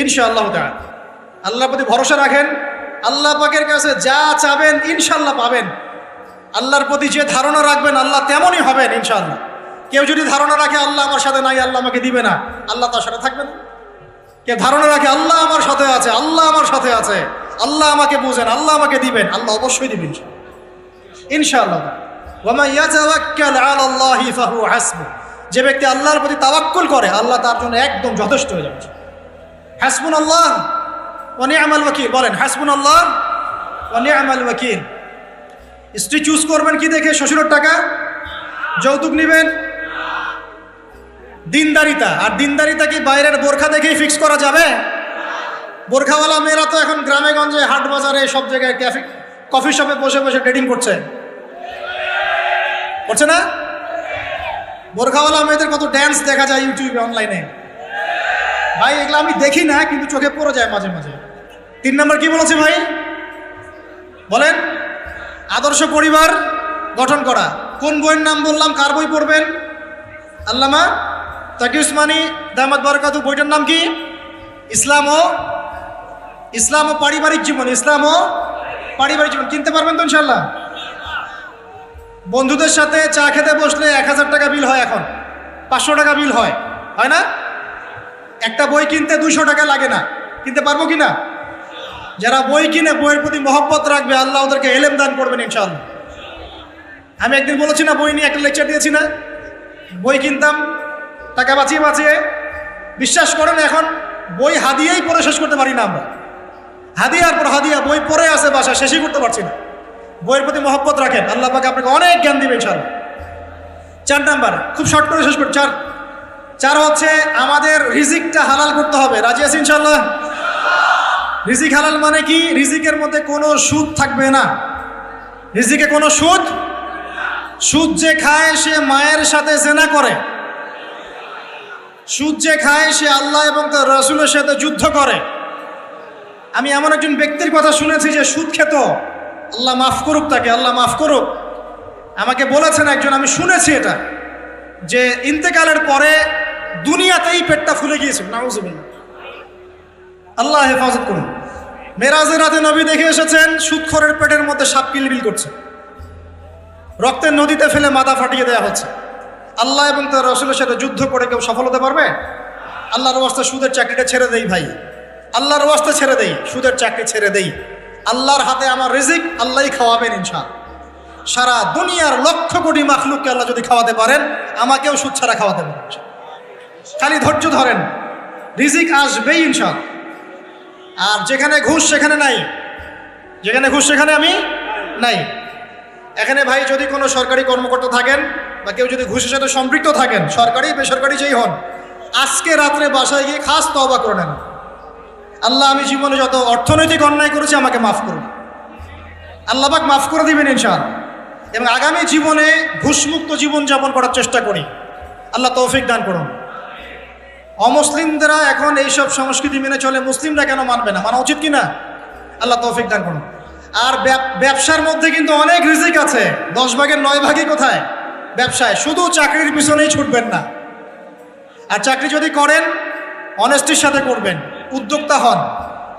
ইনশাআল্লাহ তাআলা। আল্লাহর প্রতি ভরসা রাখেন, আল্লাহ পাকের কাছে যা চাবেন ইনশাআল্লাহ পাবেন। আল্লাহর প্রতি যে ধারণা রাখবেন আল্লাহ তেমনই হবেন ইনশাআল্লাহ। কেউ যদি ধারণা রাখে আল্লাহ আমার সাথে নাই, আল্লাহ আমাকে দিবে না, আল্লাহ তার সাথে থাকবে না। কেউ ধারণা রাখে আল্লাহ আমার সাথে আছে, আল্লাহ আমার সাথে আছে, আল্লাহ আমাকে বুঝেন, আল্লাহ আমাকে দিবেন, আল্লাহ অবশ্যই দিবেন ইনশাআল্লাহ। ওয়া ইয়াতাওয়াক্কাল আলাল্লাহি ফাহুয়া হাসবুহ। যে ব্যক্তি আল্লাহর প্রতি তাওয়াক্কুল করে আল্লাহ তার জন্য একদম যথেষ্ট হয়ে যাবে। হাসবুনাল্লাহ ওয়া নি'মাল ওয়াকিল। বলেন হাসবুনাল্লাহ ওয়া নি'মাল ওয়াকিল। স্ত্রী চুজ করবেন কি দেখে? শ্বশুরের টাকা, যৌতুক নেবেন, দিনদারিতা। আর দিনদারিতা কি বাইরের বোরখা দেখেই ফিক্স করা যাবে? বোরখাওয়ালা মেয়েরা তো এখন গ্রামে গঞ্জে, হাট বাজারে, সব জায়গায় কফি শপে বসে বসে ট্রেডিং করছে না? বোরখাওয়ালা মেয়েদের কত ড্যান্স দেখা যায় ইউটিউবে, অনলাইনে। ভাই এগুলো আমি দেখি না, কিন্তু চোখে পড়ে যায় মাঝে মাঝে। 3 নম্বর কি বলেছে ভাই? বলেন। আদর্শ পরিবার গঠন করা। কোন বইয়ের নাম বললাম? কার বই পড়বেন? আল্লামা তাকি উসমানী দামাত বারাকাতু। বইটার নাম কি? ইসলাম ও পারিবারিক জীবন। ইসলাম ও পারিবারিক জীবন। কিনতে পারবেন তো ইনশাল্লাহ? বন্ধুদের সাথে চা খেতে বসলে 1000 টাকা বিল হয়, এখন 500 টাকা বিল হয় না? একটা বই কিনতে 200 টাকা লাগে না। কিনতে পারবো কিনা? যারা বই কিনে বইয়ের প্রতি মহব্বত রাখবে আল্লাহ ওদেরকে এলেম দান করবেন ইনশাআল্লাহ। আমি একদিন বলেছি না, বই নিয়ে একটা লেকচার দিয়েছি না? বই কিনতাম টাকা বাঁচিয়ে বাঁচিয়ে। বিশ্বাস করেন এখন বই হাদিয়াই পড়ে শেষ করতে পারি না আমরা। হাদিয়ার পর হাদিয়া বই পড়ে আছে বাসা, শেষই করতে পারছি না। বইয়ের প্রতি মহব্বত রাখেন, আল্লাহ পাক আপনাকে অনেক জ্ঞান দিবেন ইনশাআল্লাহ। 4 নাম্বার, খুব শর্ট করে শেষ করি। 4 হচ্ছে আমাদের রিজিকটা হালাল করতে হবে। রাজি আছি ইনশাআল্লাহ? রিজিক হালাল মানে কি? রিজিকের মধ্যে কোনো সুদ থাকবে না। রিজিকে কোনো সুদ যে খায় সে মায়ের সাথে জেনা করে। সুদ যে খায় সে আল্লাহ এবং তার রাসূলের সাথে যুদ্ধ করে। আমি এমন একজন ব্যক্তির কথা শুনেছি যে সুদ খেত, আল্লাহ মাফ করুক তাকে, আল্লাহ মাফ করুক। আমাকে বলেছেন একজন, আমি শুনেছি এটা, যে ইন্তেকালের পরে দুনিয়াতেই পেটটা ফুলে গিয়েছিল। নাউজুবিল্লাহ, আল্লাহ হেফাজত করুন। মেরাজের রাতে নবী দেখে এসেছেন সুদখোরের পেটের মধ্যে সাপ কিলবিল করছে, রক্তের নদীতে ফেলে মাথা ফাটিয়ে দেওয়া হচ্ছে। আল্লাহ এবং তার রাসূলের সাথে যুদ্ধ করে কেউ সফল হতে পারবে? আল্লাহর ওয়াস্তে সুদের চাকরিটা ছেড়ে দেই ভাই, আল্লাহর ওয়াস্তে ছেড়ে দেই, সুদের চাকরি ছেড়ে দেই। আল্লাহর হাতে আমার রিজিক, আল্লাহই খাওয়াবেন ইনশাআল্লাহ। সারা দুনিয়ার লক্ষ কোটি মাখলুককে আল্লাহ যদি খাওয়াতে পারেন, আমাকেও সুদ ছাড়া খাওয়াতে পারেন। খালি ধৈর্য ধরেন, রিজিক আসবেই ইনশাআল্লাহ। আর যেখানে ঘুষ সেখানে নাই, যেখানে ঘুষ সেখানে আমি নাই। এখানে ভাই যদি কোনো সরকারি কর্মকর্তা থাকেন বা কেউ যদি ঘুষের সাথে সম্পৃক্ত থাকেন, সরকারি বেসরকারি যেই হন, আজকে রাত্রে বাসায় গিয়ে খাস তওবা করে নেন। আল্লাহ, আমি জীবনে যত অর্থনৈতিক অন্যায় করেছি আমাকে মাফ করুন। আল্লাহ পাক মাফ করে দিবেন ইনশাআল্লাহ। এবং আগামী জীবনে ঘুষমুক্ত জীবন যাপন করার চেষ্টা করি। আল্লাহ তৌফিক দান করুন। অমুসলিমরা এখন এইসব সংস্কৃতি মেনে চলে, মুসলিমরা কেন মানবে না? মানা উচিত কি না? আল্লাহ তৌফিক দান করুন। আর ব্যবসার মধ্যে কিন্তু অনেক রিজিক আছে। 10 ভাগের 9 ভাগই কোথায়? ব্যবসায়। শুধু চাকরির পিছনেই ছুটবেন না। আর চাকরি যদি করেন অনেস্টির সাথে করবেন, উদ্যোক্তা হন,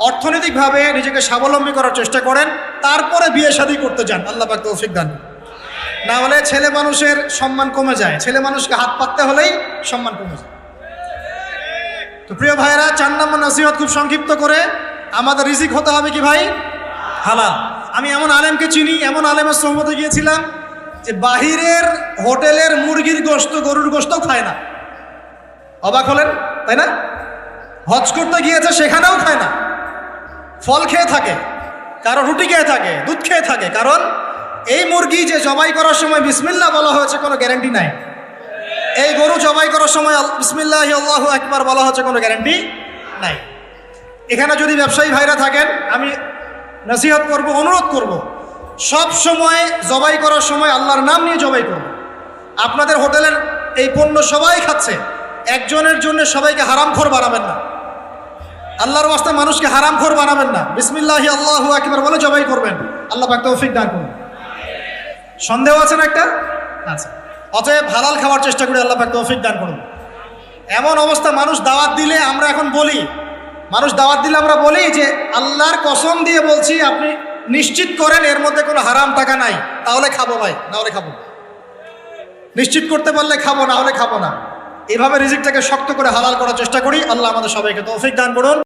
অর্থনৈতিকভাবে নিজেকে স্বাবলম্বী করার চেষ্টা করেন, তারপরে বিয়ে শাদী করতে যান। আল্লাহ পাক তৌফিক দান। না হলে ছেলে মানুষের সম্মান কমে যায়। ছেলে মানুষকে হাত পাততে হলেই সম্মান কমে যায়। তো প্রিয় ভাইরা, 4 নম্বর নসিহত খুব সংক্ষিপ্ত করে, আমাদের রিজিক হতে হবে কি ভাই? হালাল। আমি এমন আলেমকে চিনি, এমন আলেমের সোহবতে গিয়েছিলাম যে বাহিরের হোটেলের মুরগির গোশত, গরুর গোশত খায় না। অবাক হলেন তাই না? হজ করতে গিয়েছে, সেখানেও খায় না। ফল খেয়ে থাকে, কারো রুটি খেয়ে থাকে, দুধ খেয়ে থাকে। কারণ এই মুরগি যে জবাই করার সময় বিসমিল্লাহ বলা হয়েছে কোনো গ্যারান্টি নাই। এই গরু জবাই করার সময় বিসমিল্লাহি আল্লাহু আকবার বলা হচ্ছে কোনো গ্যারান্টি নাই। এখানে যদি ব্যবসায়ী ভাইরা থাকেন, আমি নসিহত করব, অনুরোধ করব, সব সময় জবাই করার সময় আল্লাহর নাম নিয়ে জবাই করব। আপনাদের হোটেলের এই পণ্য সবাই খাচ্ছে, একজনের জন্য সবাইকে হারামখোর বানাবেন না। আল্লাহর ওয়াস্তে মানুষকে হারামখোর বানাবেন না। বিসমিল্লাহি আল্লাহু আকবার বলে জবাই করবেন। আল্লাহ পাক তৌফিক দান করুন। সন্দেহ আছে না একটা? আচ্ছা, অতএব হালাল খাওয়ার চেষ্টা করি। আল্লাহ পাক তৌফিক দান করুন। এমন অবস্থা, মানুষ দাওয়াত দিলে আমরা এখন বলি, আমরা বলি যে আল্লাহর কসম দিয়ে বলছি, আপনি নিশ্চিত করেন এর মধ্যে কোনো হারাম টাকা নাই, তাহলে খাবো ভাই, না হলে খাবো। নিশ্চিত করতে পারলে খাবো, না হলে খাবো না। এভাবে রিজিকটাকে শক্ত করে হালাল করার চেষ্টা করি। আল্লাহ আমাদের সবাইকে তৌফিক দান করুন।